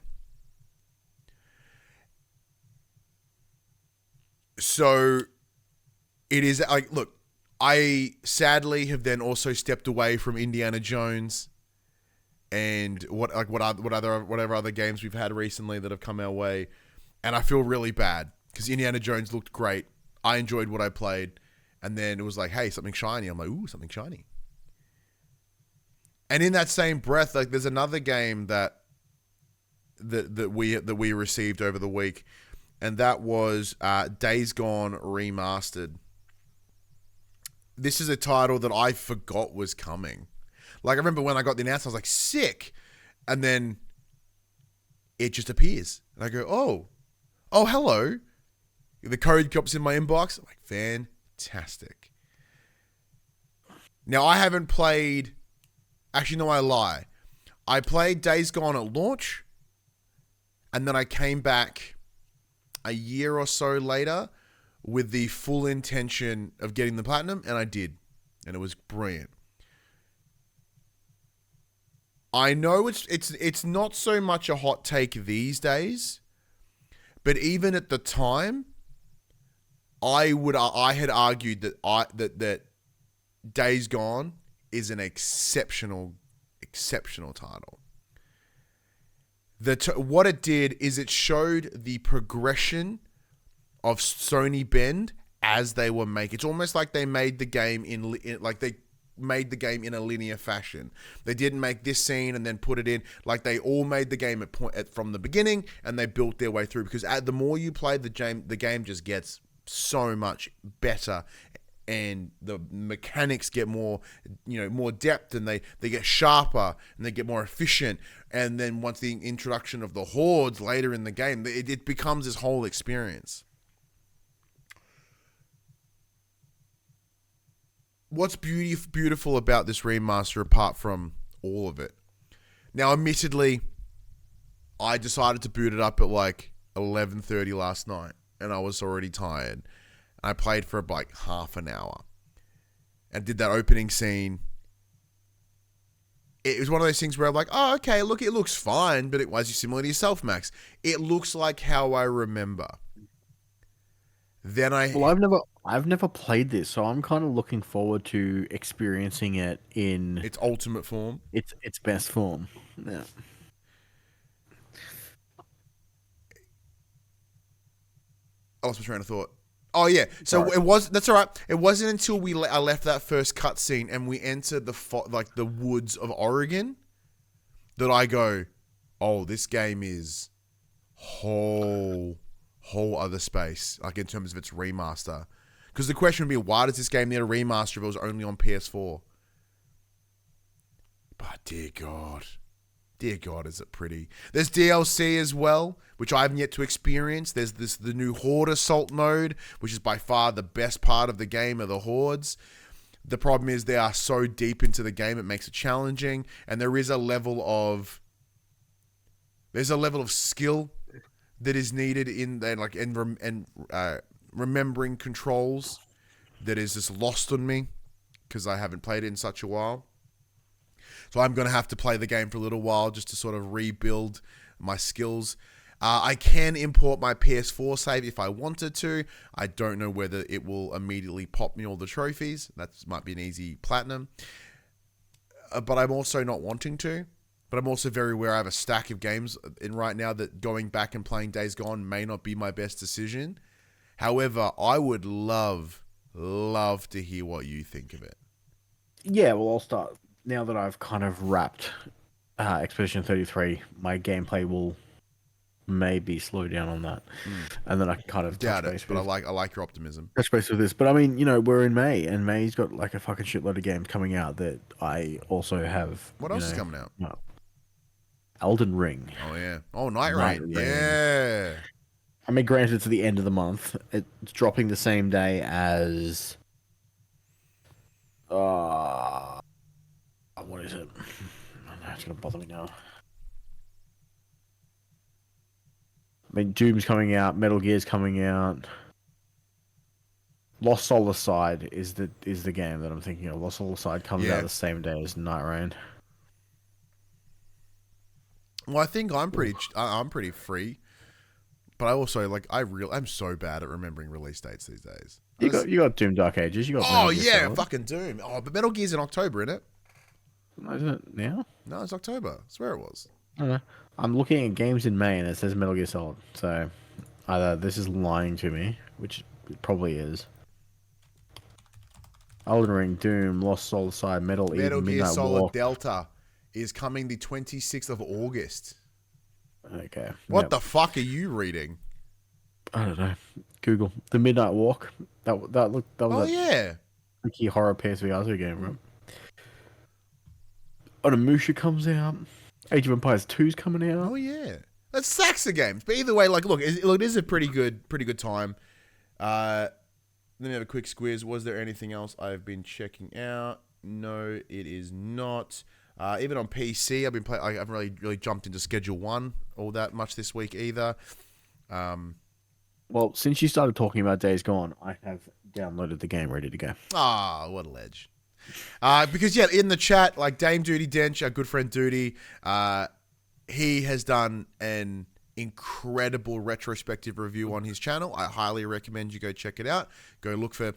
So it is like, look, I sadly have then also stepped away from Indiana Jones and whatever other games we've had recently that have come our way, and I feel really bad because Indiana Jones looked great. I enjoyed what I played, and then it was like, hey, something shiny. I'm like, ooh, something shiny. And in that same breath, like, there's another game that we received over the week, and that was Days Gone Remastered. This is a title that I forgot was coming. Like, I remember when I got the announcement, I was like, sick. And then it just appears. And I go, oh, hello. The code comes in my inbox. I'm like, fantastic. Now, I haven't played... Actually, no, I lie. I played Days Gone at launch, and then I came back a year or so later with the full intention of getting the platinum, and I did. And it was brilliant. I know it's not so much a hot take these days, but even at the time, I had argued that Days Gone is an exceptional title. What it did is it showed the progression of Sony Bend as they were making. It's almost like they made the game made the game in a linear fashion. They didn't make this scene and then put it in. Like, they all made the game from the beginning, and they built their way through. Because the more you play the game just gets so much better, and the mechanics get more depth, and they get sharper, and they get more efficient. And then once the introduction of the hordes later in the game, it becomes this whole experience. What's beautiful about this remaster, apart from all of it? Now, admittedly, I decided to boot it up at like 11:30 last night, and I was already tired. I played for like half an hour and did that opening scene. It was one of those things where I'm like, oh, okay, look, it looks fine, but as you similar to yourself, Max, it looks like how I remember. Then I've never played this, so I'm kind of looking forward to experiencing it in its ultimate form, its best form. Yeah. I lost my train of thought. Oh yeah, so that's all right. It wasn't until I left that first cutscene and we entered the woods of Oregon that I go, oh, this game is whole other space, like in terms of its remaster. Because the question would be, why does this game need a remaster if it was only on PS4? But dear God, is it pretty. There's DLC as well, which I haven't yet to experience. There's the new Horde Assault mode, which is by far the best part of the game, are the Hordes. The problem is they are so deep into the game, it makes it challenging. And there's a level of skill that is needed in there, like remembering controls that is just lost on me because I haven't played it in such a while. So I'm going to have to play the game for a little while just to sort of rebuild my skills. I can import my PS4 save if I wanted to. I don't know whether it will immediately pop me all the trophies. That might be an easy platinum. But I'm also not wanting to. But I'm also very aware I have a stack of games in right now that going back and playing Days Gone may not be my best decision. However, I would love to hear what you think of it. Yeah, well, I'll start. Now that I've kind of wrapped Expedition 33, my gameplay will maybe slow down on that. And then I can kind of doubt it, but I like your optimism. Touch base with this. But I mean, we're in May, and May's got like a fucking shitload of games coming out that I also have. What else is coming out? Elden Ring. Oh, yeah. Oh, Night Rain. Yeah. I mean, granted, it's at the end of the month. It's dropping the same day as... what is it? It's going to bother me now. I mean, Doom's coming out. Metal Gear's coming out. Lost Soul Aside is the game that I'm thinking of. Lost Soul Aside comes out the same day as Night Rain. Well, I think I'm pretty free, but I also I'm so bad at remembering release dates these days. You got Doom Dark Ages. You got fucking Doom. Oh, but Metal Gear's in October, isn't it? Isn't it now? No, it's October. I swear it was. I don't know. I'm looking at games in May and it says Metal Gear Solid. So either this is lying to me, which it probably is. Elden Ring, Doom, Lost Soul Aside, Metal Gear Midnight Solid War. Delta is coming the 26th of August. Okay. What the fuck are you reading? I don't know. Google the Midnight Walk. That was a tricky horror PSVR 2 game, right? Onimusha comes out. Age of Empires 2's coming out. Oh yeah, that's stacks of games. But either way, look, it is a pretty good time. Let me have a quick squiz. Was there anything else I've been checking out? No, it is not. Even on PC, I've been playing. I haven't really jumped into Schedule 1 all that much this week either. Well, since you started talking about Days Gone, I have downloaded the game ready to go. Ah, what a ledge. Because in the chat, like Dame Duty Dench, our good friend Duty, he has done an incredible retrospective review on his channel. I highly recommend you go check it out. Go look for,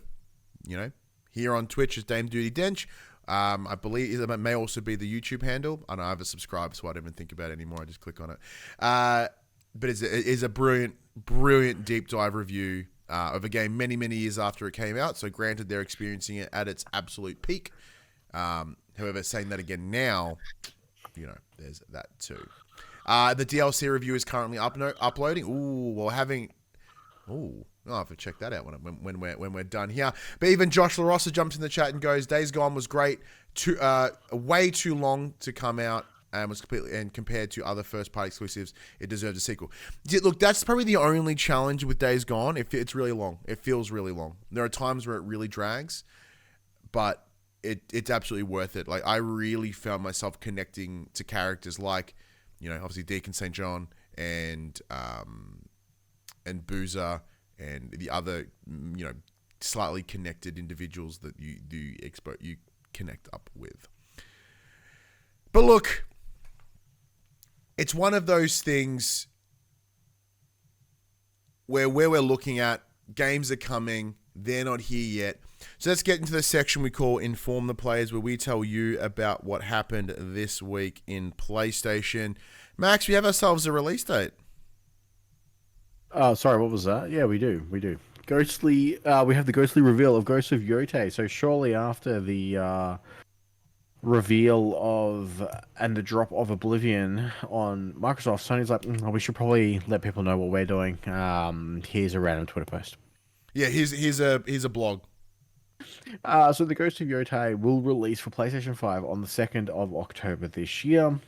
here on Twitch is Dame Duty Dench. I believe it may also be the YouTube handle. I know I have a subscribe, so I don't even think about it anymore. I just click on it. But it is a brilliant deep dive review of a game many, many years after it came out. So granted, they're experiencing it at its absolute peak. However, saying that again now, there's that too. The DLC review is currently uploading. I'll have to check that out when we're done here. But even Josh LaRossa jumps in the chat and goes, Days Gone was great. Way too long to come out and was compared to other first-party exclusives, it deserves a sequel. Look, that's probably the only challenge with Days Gone. It's really long. It feels really long. There are times where it really drags, but it's absolutely worth it. Like, I really found myself connecting to characters like, obviously Deacon St. John and Boozer and the other, slightly connected individuals that you connect up with. But look, it's one of those things where we're looking at games are coming, they're not here yet. So let's get into the section we call Inform the Players, where we tell you about what happened this week in PlayStation. Max, we have ourselves a release date. Sorry, what was that? Yeah, we do. Ghostly, we have the ghostly reveal of Ghost of Yotei. So shortly after the reveal of and the drop of Oblivion on Microsoft, Sony's like, we should probably let people know what we're doing. Here's a random Twitter post. Yeah, here's a blog. So the Ghost of Yotei will release for PlayStation 5 on the 2nd of October this year.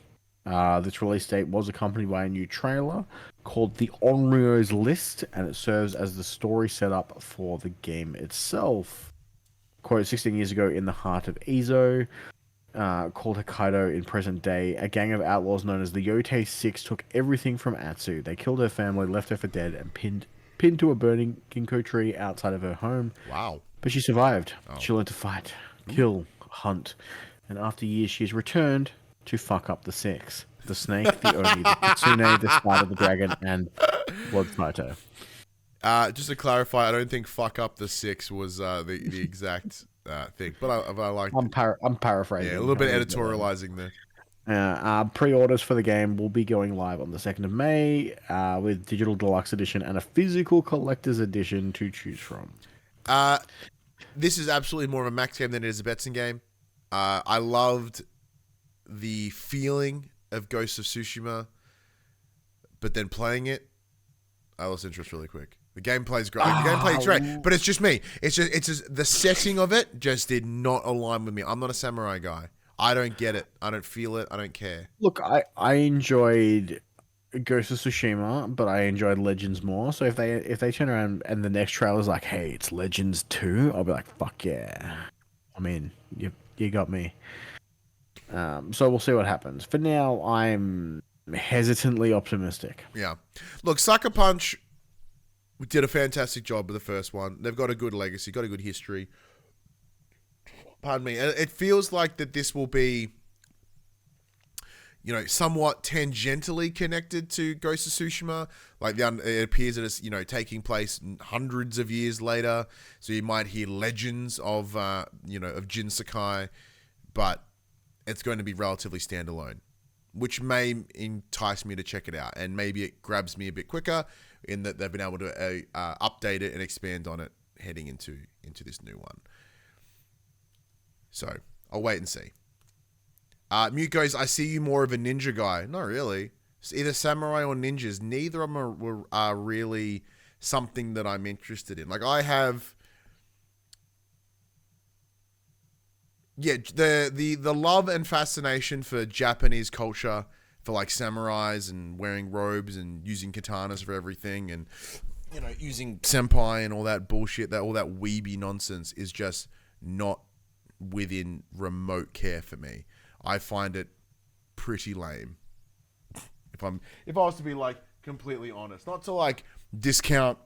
This release date was accompanied by a new trailer called The Onryo's List, and it serves as the story setup for the game itself. Quote, 16 years ago in the heart of Ezo, called Hokkaido in present day, a gang of outlaws known as the Yotei Six took everything from Atsu. They killed her family, left her for dead, and pinned to a burning ginkgo tree outside of her home. Wow. But she survived. Oh. She learned to fight, kill, hunt, and after years she has returned to fuck up the Six. The snake, the Oni, the Kitsune, the spider, the dragon, and Blood Fighter. Just to clarify, I don't think "fuck up the Six" was the exact thing, but I like. I'm paraphrasing. Yeah, a little bit editorializing there. Pre-orders for the game will be going live on the 2nd of May with digital deluxe edition and a physical collector's edition to choose from. This is absolutely more of a Max game than it is a Betson game. I loved the feeling of Ghost of Tsushima, but then playing it, I lost interest really quick. The gameplay's great. The gameplay's great, but it's just me. It's just the setting of it just did not align with me. I'm not a samurai guy. I don't get it. I don't feel it. I don't care. Look, I enjoyed Ghost of Tsushima, but I enjoyed Legends more. So if they turn around and the next trailer's like, hey, it's Legends 2, I'll be like, fuck yeah. I'm in. You got me. So we'll see what happens. For now, I'm hesitantly optimistic. Yeah. Look, Sucker Punch did a fantastic job with the first one. They've got a good legacy, got a good history. Pardon me. It feels like that this will be, somewhat tangentially connected to Ghost of Tsushima. Like it appears that it's, taking place hundreds of years later. So you might hear legends of Jin Sakai, but it's going to be relatively standalone, which may entice me to check it out. And maybe it grabs me a bit quicker in that they've been able to update it and expand on it heading into this new one. So I'll wait and see. Mute goes, I see you more of a ninja guy. Not really. It's either samurai or ninjas. Neither of them are really something that I'm interested in. Like I have, the love and fascination for Japanese culture, for like samurais and wearing robes and using katanas for everything, and using senpai and all that bullshit, all that weeby nonsense is just not within remote care for me. I find it pretty lame. If I was to be like completely honest, not to like discount.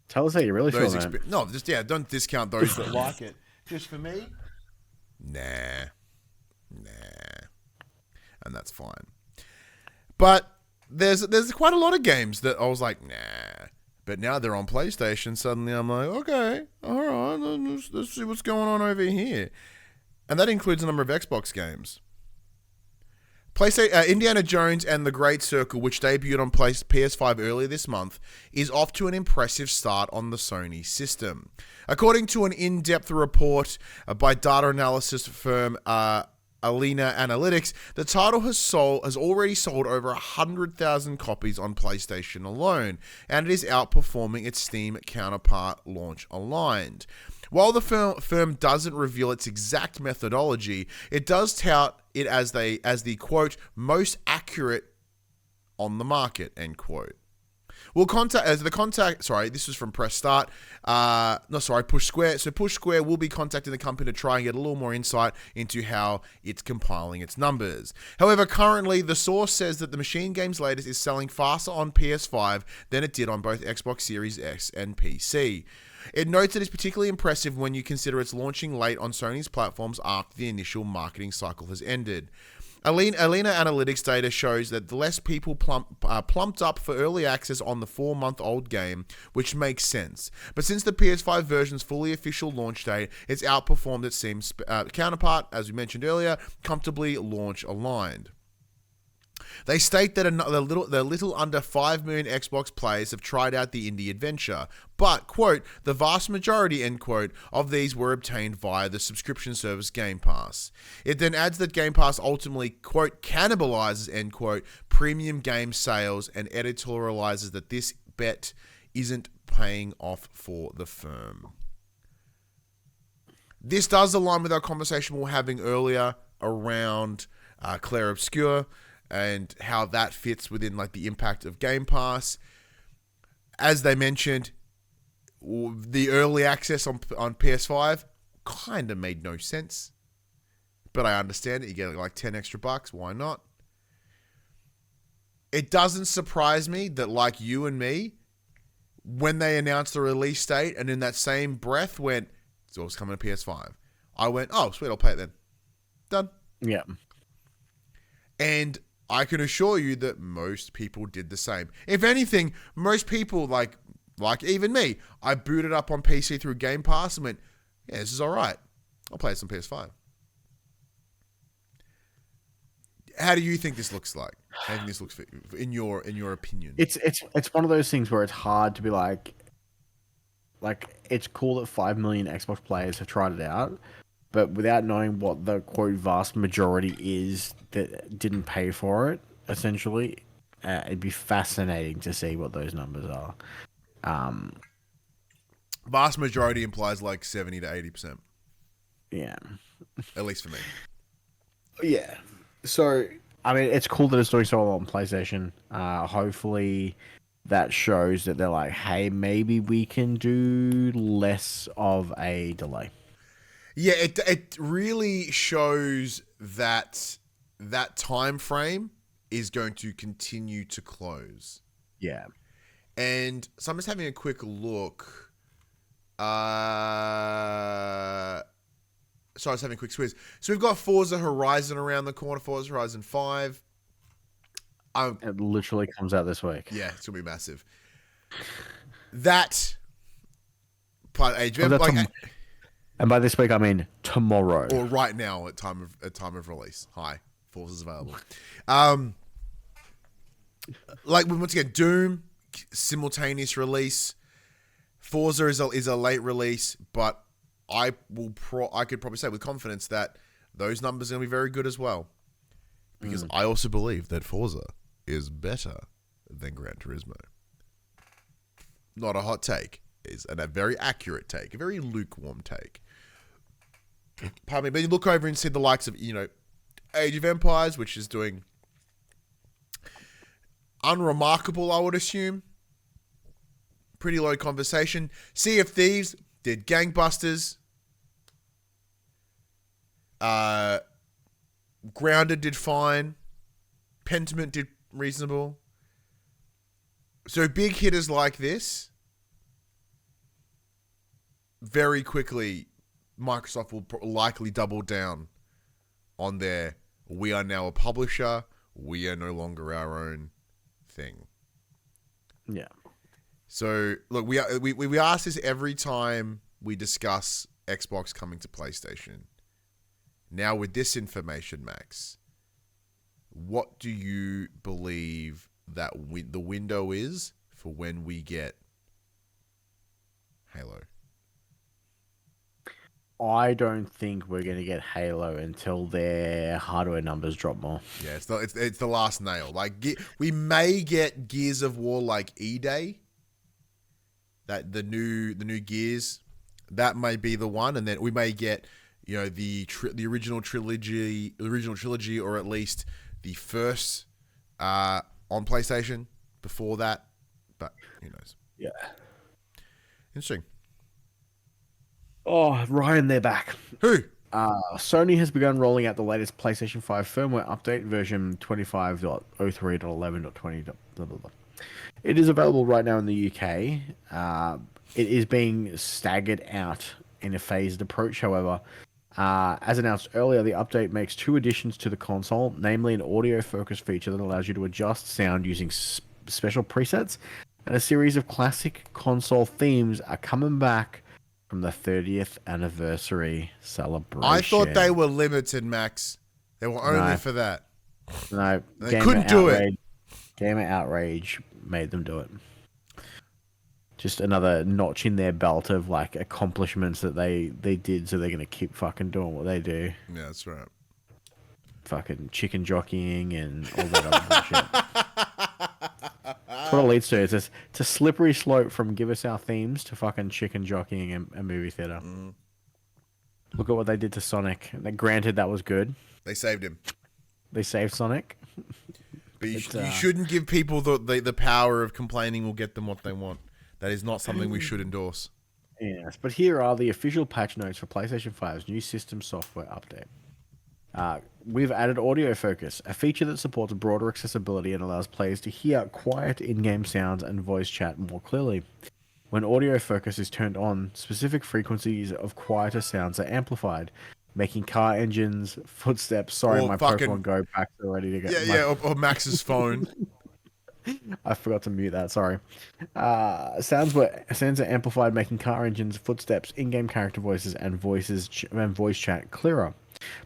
Tell us how you really feel, man. No, don't discount those that like it. Just for me, nah, and that's fine. But there's quite a lot of games that I was like, nah. But now they're on PlayStation. Suddenly I'm like, okay, all right, let's see what's going on over here. And that includes a number of Xbox games. PlayStation, Indiana Jones and the Great Circle, which debuted on PS5 earlier this month, is off to an impressive start on the Sony system. According to an in-depth report by data analysis firm Alina Analytics, the title has already sold over 100,000 copies on PlayStation alone, and it is outperforming its Steam counterpart launch aligned. While the firm doesn't reveal its exact methodology, it does tout it as the quote most accurate on the market, end quote. This was from Press Start. Push Square. So Push Square will be contacting the company to try and get a little more insight into how it's compiling its numbers. However, currently the source says that the Machine Games latest is selling faster on PS5 than it did on both Xbox Series X and PC. It notes that it's particularly impressive when you consider it's launching late on Sony's platforms after the initial marketing cycle has ended. Alina Analytics data shows that less people plumped up for early access on the 4-month-old game, which makes sense. But since the PS5 version's fully official launch date, it's outperformed its Steam counterpart, as we mentioned earlier, comfortably launch aligned. They state that the little under 5 million Xbox players have tried out the indie adventure, but, quote, the vast majority, end quote, of these were obtained via the subscription service Game Pass. It then adds that Game Pass ultimately, quote, cannibalizes, end quote, premium game sales, and editorializes that this bet isn't paying off for the firm. This does align with our conversation we were having earlier around Clair Obscur, and how that fits within like the impact of Game Pass. As they mentioned, the early access on PS5 kind of made no sense. but I understand it. You get like 10 extra bucks. Why not? It doesn't surprise me that, like you and me, when they announced the release date and in that same breath went, it's always coming to PS5. I went, oh, sweet, I'll pay it then. Done. Yeah. And I can assure you that most people did the same. If anything, most people, like even me, I booted up on PC through Game Pass and went, yeah, this is all right. I'll play this on PS5. How do you think this looks like? How do you think this looks in your opinion? It's one of those things where it's hard to be like it's cool that 5 million Xbox players have tried it out, but without knowing what the quote vast majority is that didn't pay for it, essentially, it'd be fascinating to see what those numbers are. Vast majority implies like 70 to 80%. Yeah. At least for me. Yeah. So, I mean, it's cool that it's doing so well on PlayStation. Hopefully that shows that they're like, hey, maybe we can do less of a delay. Yeah, it really shows that time frame is going to continue to close. Yeah. And so I'm just having a quick look. Sorry, I was having a quick squeeze. So we've got Forza Horizon around the corner, Forza Horizon 5. It literally comes out this week. Yeah, it's going to be massive. That part age, and by this week I mean tomorrow. Or right now at time of release. Hi, Forza's available. Like once again, Doom simultaneous release. Forza is a late release, but I could probably say with confidence that those numbers are going to be very good as well. Because I also believe that Forza is better than Gran Turismo. Not a hot take. Is a very accurate take. A very lukewarm take. Pardon me. But you look over and see the likes of, Age of Empires, which is doing unremarkable, I would assume. Pretty low conversation. Sea of Thieves did gangbusters. Grounded did fine. Pentiment did reasonable. So big hitters like this, very quickly, Microsoft will likely double down on their, we are now a publisher, we are no longer our own thing. Yeah. So, look, we ask this every time we discuss Xbox coming to PlayStation. Now, with this information, Max, what do you believe that the window is for when we get Halo? I don't think we're going to get Halo until their hardware numbers drop more. Yeah, it's the last nail. Like we may get Gears of War like E-Day. That the new Gears, that may be the one, and then we may get the original trilogy, or at least the first on PlayStation before that. But who knows? Yeah. Interesting. Oh, Ryan, they're back. Who? Sony has begun rolling out the latest PlayStation 5 firmware update, version 25.03.11.20. It is available right now in the UK. It is being staggered out in a phased approach, however. As announced earlier, the update makes 2 additions to the console, namely an audio focus feature that allows you to adjust sound using special presets, and a series of classic console themes are coming back from the 30th anniversary celebration. I thought they were limited, Max. They were only for that. No, they couldn't do it. Gamer Outrage made them do it. Just another notch in their belt of like accomplishments that they did, so they're gonna keep fucking doing what they do. Yeah, that's right. Fucking chicken jockeying and all that other bullshit. That's what it leads to. It's a slippery slope from give us our themes to fucking chicken jockeying and a movie theater. Mm. Look at what they did to Sonic. Granted, that was good. They saved him. They saved Sonic. But you shouldn't give people the power of complaining will get them what they want. That is not something we should endorse. Yes, but here are the official patch notes for PlayStation 5's new system software update. We've added audio focus, a feature that supports broader accessibility and allows players to hear quiet in-game sounds and voice chat more clearly. When audio focus is turned on, specific frequencies of quieter sounds are amplified, making car engines, footsteps. Sorry, Or my fucking- Pokemon Go packs are ready to go. Or Max's phone. I forgot to mute that. Sorry. Sounds are amplified, making car engines, footsteps, in-game character voices, and voice chat clearer.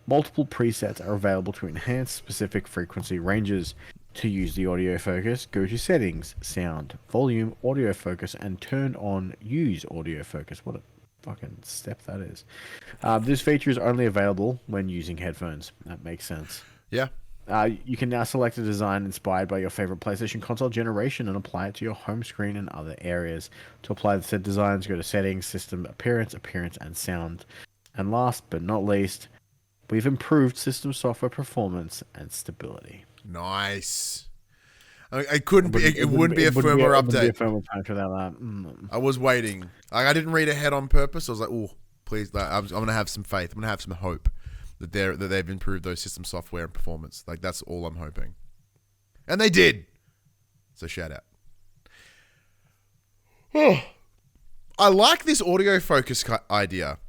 Multiple presets are available to enhance specific frequency ranges. To use the audio focus, go to Settings, Sound, Volume, Audio Focus, and turn on Use Audio Focus. What a fucking step that is. This feature is only available when using headphones. That makes sense. Yeah. You can now select a design inspired by your favorite PlayStation console generation and apply it to your home screen and other areas. To apply the said designs, go to Settings, System, Appearance, and Sound. And last but not least, we've improved system software performance and stability. Nice. It wouldn't be a firmware update. I was waiting. I didn't read ahead on purpose. I was like, oh, please. I'm going to have some faith. I'm going to have some hope that they've improved those system software and performance. Like, that's all I'm hoping. And they did. So shout out. Oh, I like this audio focus idea.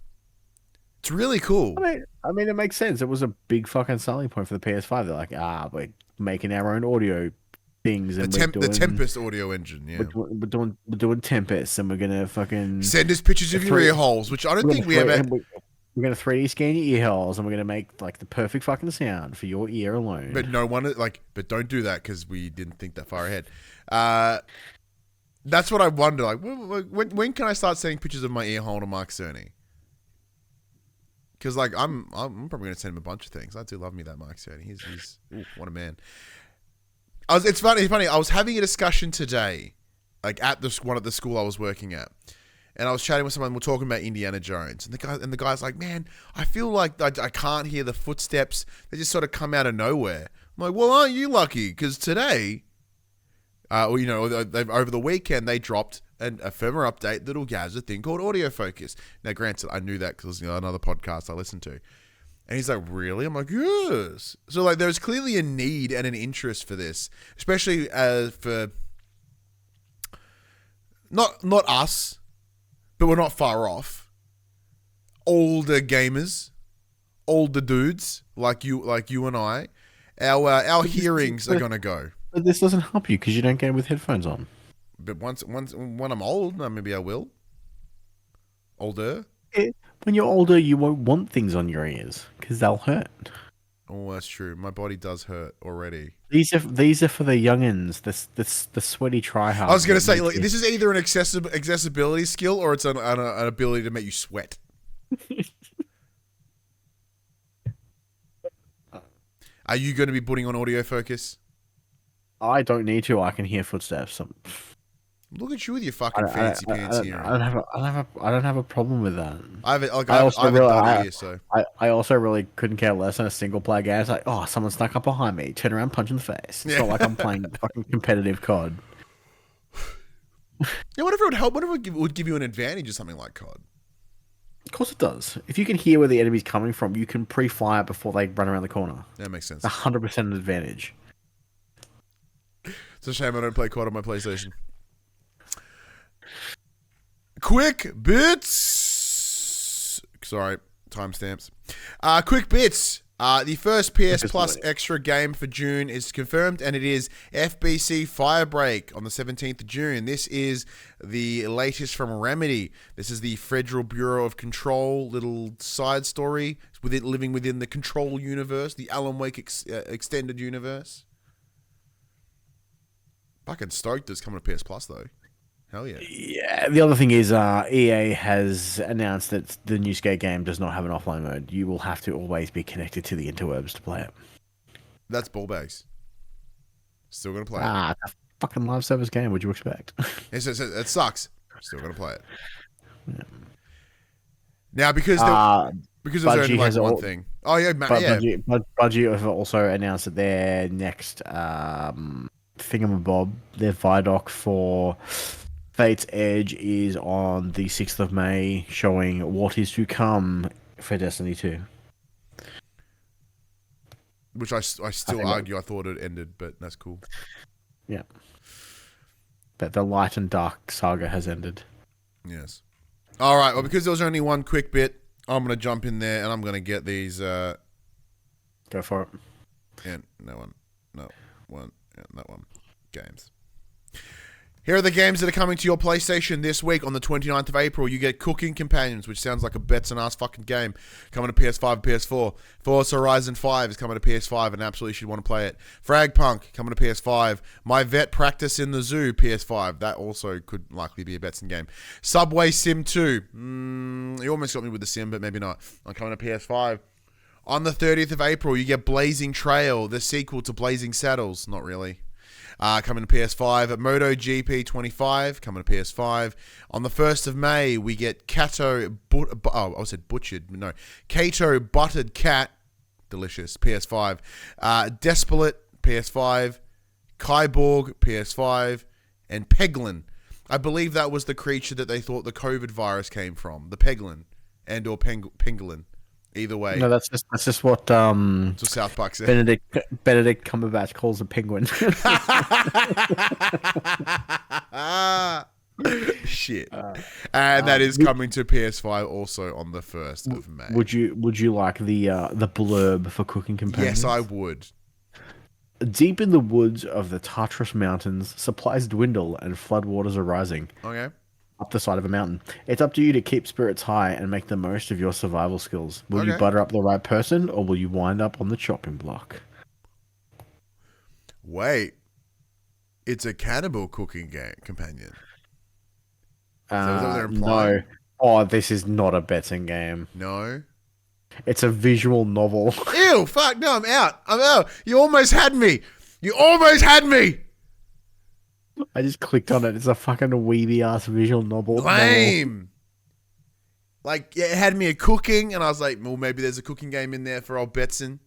It's really cool. I mean, it makes sense. It was a big fucking selling point for the PS5. They're like, we're making our own audio things. And the Tempest audio engine, yeah. We're doing Tempest, and we're going to fucking... Send us pictures of your ear holes, which I don't think we ever... We're going to 3D scan your ear holes, and we're going to make, like, the perfect fucking sound for your ear alone. But but don't do that, because we didn't think that far ahead. That's what I wonder. Like, when can I start sending pictures of my ear hole to Mark Cerny? Because, like, I'm probably going to send him a bunch of things. I do love me that Mark Cerny. He's what a man. It's funny. I was having a discussion today, like, at the school I was working at. And I was chatting with someone, we're talking about Indiana Jones. And the guy's like, man, I feel like I can't hear the footsteps. They just sort of come out of nowhere. I'm like, well, aren't you lucky? Because today, over the weekend, they dropped a firmware update that'll gather a thing called audio focus. Now, granted, I knew that because another podcast I listened to. And he's like, really? I'm like, yes. So, like, there's clearly a need and an interest for this, especially for not us, but we're not far off. Older gamers, older dudes like you and I, our hearings are gonna go. But this doesn't help you because you don't game with headphones on. But when I'm old, maybe I will. Older. When you're older, you won't want things on your ears because they'll hurt. Oh, that's true. My body does hurt already. These are for the youngins, the sweaty tryhards. I was gonna say, like, this is either an accessibility skill or it's an ability to make you sweat. Are you going to be putting on audio focus? I don't need to. I can hear footsteps. Look at you with your fucking fancy pants here. I don't have a problem with that. I also really couldn't care less on a single player game. It's like, oh, someone snuck up behind me. Turn around, punch in the face. It's not like I'm playing fucking competitive COD. Yeah, what if it would help? What if it would give you an advantage or something like COD? Of course it does. If you can hear where the enemy's coming from, you can pre-fire before they run around the corner. That makes sense. 100% an advantage. It's a shame I don't play COD on my PlayStation. QUICKBITS. Sorry, timestamps. QUICKBITS. The first PS Plus extra game for June is confirmed, and it is FBC Firebreak on the 17th of June. This is the latest from Remedy. This is the Federal Bureau of Control little side story living within the Control universe, the Alan Wake extended universe. Fucking stoked it's coming to PS Plus, though. Hell yeah. Yeah, the other thing is EA has announced that the new Skate game does not have an offline mode. You will have to always be connected to the interwebs to play it. That's ball bags. Still going to play it. It's a fucking live service game. What'd you expect? It sucks. Still going to play it. Yeah. Now, because there's only like one thing. Oh, yeah, Budgie have also announced that their next thingamabob, their Vidoc for Fate's Edge is on the 6th of May, showing what is to come for Destiny 2. which I still argue I thought it ended, but that's cool. Yeah. But the light and dark saga has ended. Yes. All right. Well, because there was only one quick bit, I'm going to jump in there and I'm going to get these. Go for it. And no one. No one. And that one. Games. Here are the games that are coming to your PlayStation this week on the 29th of April. You get Cooking Companions, which sounds like a bets and ass fucking game, coming to PS5 and PS4. Forza Horizon 5 is coming to PS5 and absolutely should want to play it. Frag Punk coming to PS5. My Vet Practice in the Zoo, PS5. That also could likely be a bets and game. Subway Sim 2. You almost got me with the sim, but maybe not. I'm coming to PS5. On the 30th of April, you get Blazing Trail, the sequel to Blazing Saddles. Not really. Coming to PS5. MotoGP 25 coming to PS5. On the 1st of May, we get Kato Buttered Cat, delicious, PS5. Despelate, PS5. Kyborg, PS5. And Peglin. I believe that was the creature that they thought the COVID virus came from. The Peglin and or Pangolin. Either way. No, that's just what South Park said. Benedict Cumberbatch calls a penguin. Shit. And that is coming to PS5 also on the 1st of May. Would you like the blurb for Cooking Companions? Yes, I would. Deep in the woods of the Tartarus Mountains, supplies dwindle and floodwaters are rising. Okay. Up the side of a mountain. It's up to you to keep spirits high and make the most of your survival skills. Will you butter up the right person, or will you wind up on the chopping block? Wait. It's a cannibal cooking companion. No. Oh, this is not a betting game. No? It's a visual novel. Ew, fuck, no, I'm out. You almost had me. I just clicked on it. It's a fucking weeby ass visual novel. Lame. Like, yeah, it had me at cooking, and I was like, well, maybe there's a cooking game in there for old Betson.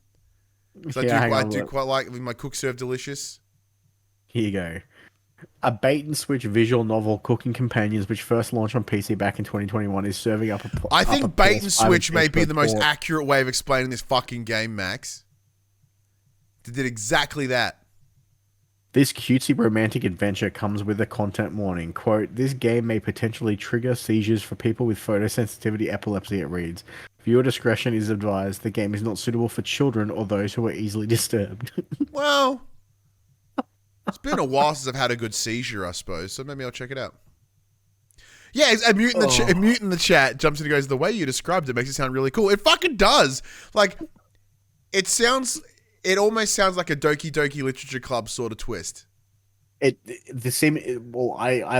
So I do quite like my Cook Serve Delicious. Here you go. A bait and switch visual novel, Cooking Companions, which first launched on PC back in 2021, is serving up I think bait and switch may be the most accurate way of explaining this fucking game, Max. They did exactly that. This cutesy romantic adventure comes with a content warning. Quote, this game may potentially trigger seizures for people with photosensitivity epilepsy, it reads. Viewer discretion is advised. The game is not suitable for children or those who are easily disturbed. Well, it's been a while since I've had a good seizure, I suppose, so maybe I'll check it out. Yeah, a mute in the chat jumps in and goes, the way you described it makes it sound really cool. It fucking does. Like, it almost sounds like a Doki Doki Literature Club sort of twist. I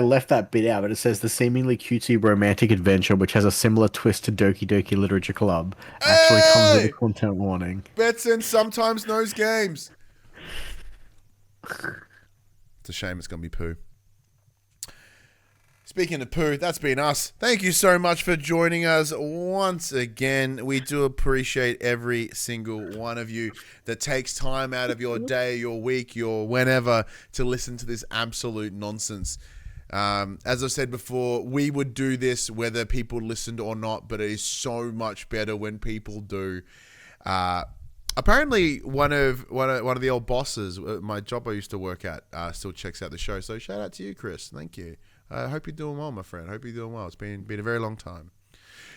left that bit out, but it says the seemingly cutesy romantic adventure, which has a similar twist to Doki Doki Literature Club, actually comes with a content warning. Betson sometimes knows games. It's a shame it's going to be poo. Speaking of poo, that's been us. Thank you so much for joining us once again. We do appreciate every single one of you that takes time out of your day, your week, your whenever to listen to this absolute nonsense. As I've said before, we would do this whether people listened or not, but it is so much better when people do. Apparently, one of the old bosses, my job I used to work at, still checks out the show. So shout out to you, Chris. Thank you. I hope you're doing well, my friend. I hope you're doing well. It's been a very long time.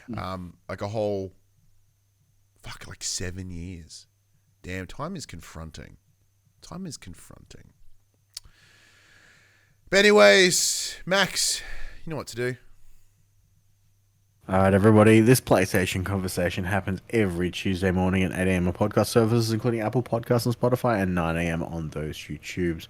Like 7 years. Damn, time is confronting. But anyways, Max, you know what to do. All right, everybody. This PlayStation conversation happens every Tuesday morning at 8 a.m. on podcast services, including Apple Podcasts and Spotify, and 9 a.m. on those YouTubes.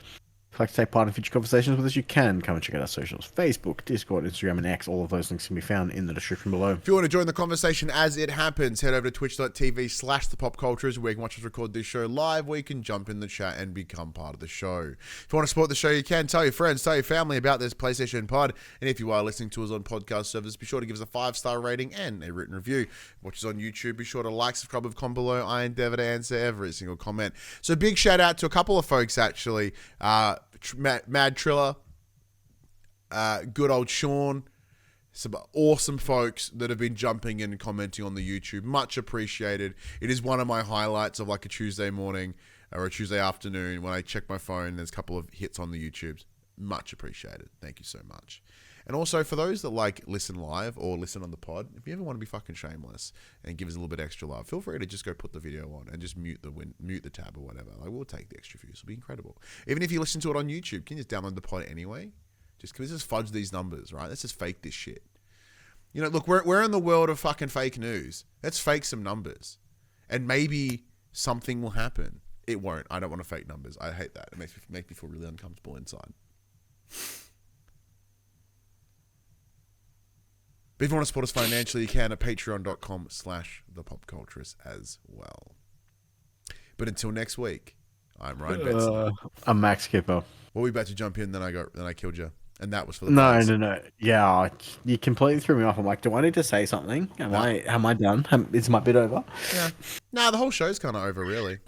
If you'd like to take part in future conversations with us, you can come and check out our socials. Facebook, Discord, Instagram, and X. All of those links can be found in the description below. If you want to join the conversation as it happens, head over to twitch.tv/thepopculturists, where you can watch us record this show live, where you can jump in the chat and become part of the show. If you want to support the show, you can. Tell your friends, tell your family about this PlayStation Pod. And if you are listening to us on podcast services, be sure to give us a 5-star rating and a written review. Watch us on YouTube. Be sure to like, subscribe, with comment below. I endeavor to answer every single comment. So big shout out to a couple of folks, actually. Mad Triller, good old Sean, Some awesome folks that have been jumping in and commenting on the YouTube. Much appreciated. It is one of my highlights of like a Tuesday morning or a Tuesday afternoon when I check my phone. There's a couple of hits on the YouTubes. Much appreciated. Thank you so much. And also for those that like listen live or listen on the pod, if you ever want to be fucking shameless and give us a little bit extra love, feel free to just go put the video on and just mute the tab or whatever. Like, we'll take the extra views. It'll be incredible. Even if you listen to it on YouTube, can you just download the pod anyway? Can we just fudge these numbers, right? Let's just fake this shit. You know, look, we're in the world of fucking fake news. Let's fake some numbers. And maybe something will happen. It won't. I don't want to fake numbers. I hate that. It makes me feel really uncomfortable inside. But if you want to support us financially, you can at patreon.com/thepopculturists as well. But until next week, I'm Ryan Benson. I'm Max Kipper. Well, we about to jump in, then I killed you. And that was for the No. Yeah, you completely threw me off. I'm like, do I need to say something? Am I done? Is my bit over? Yeah. Nah, the whole show's kind of over, really.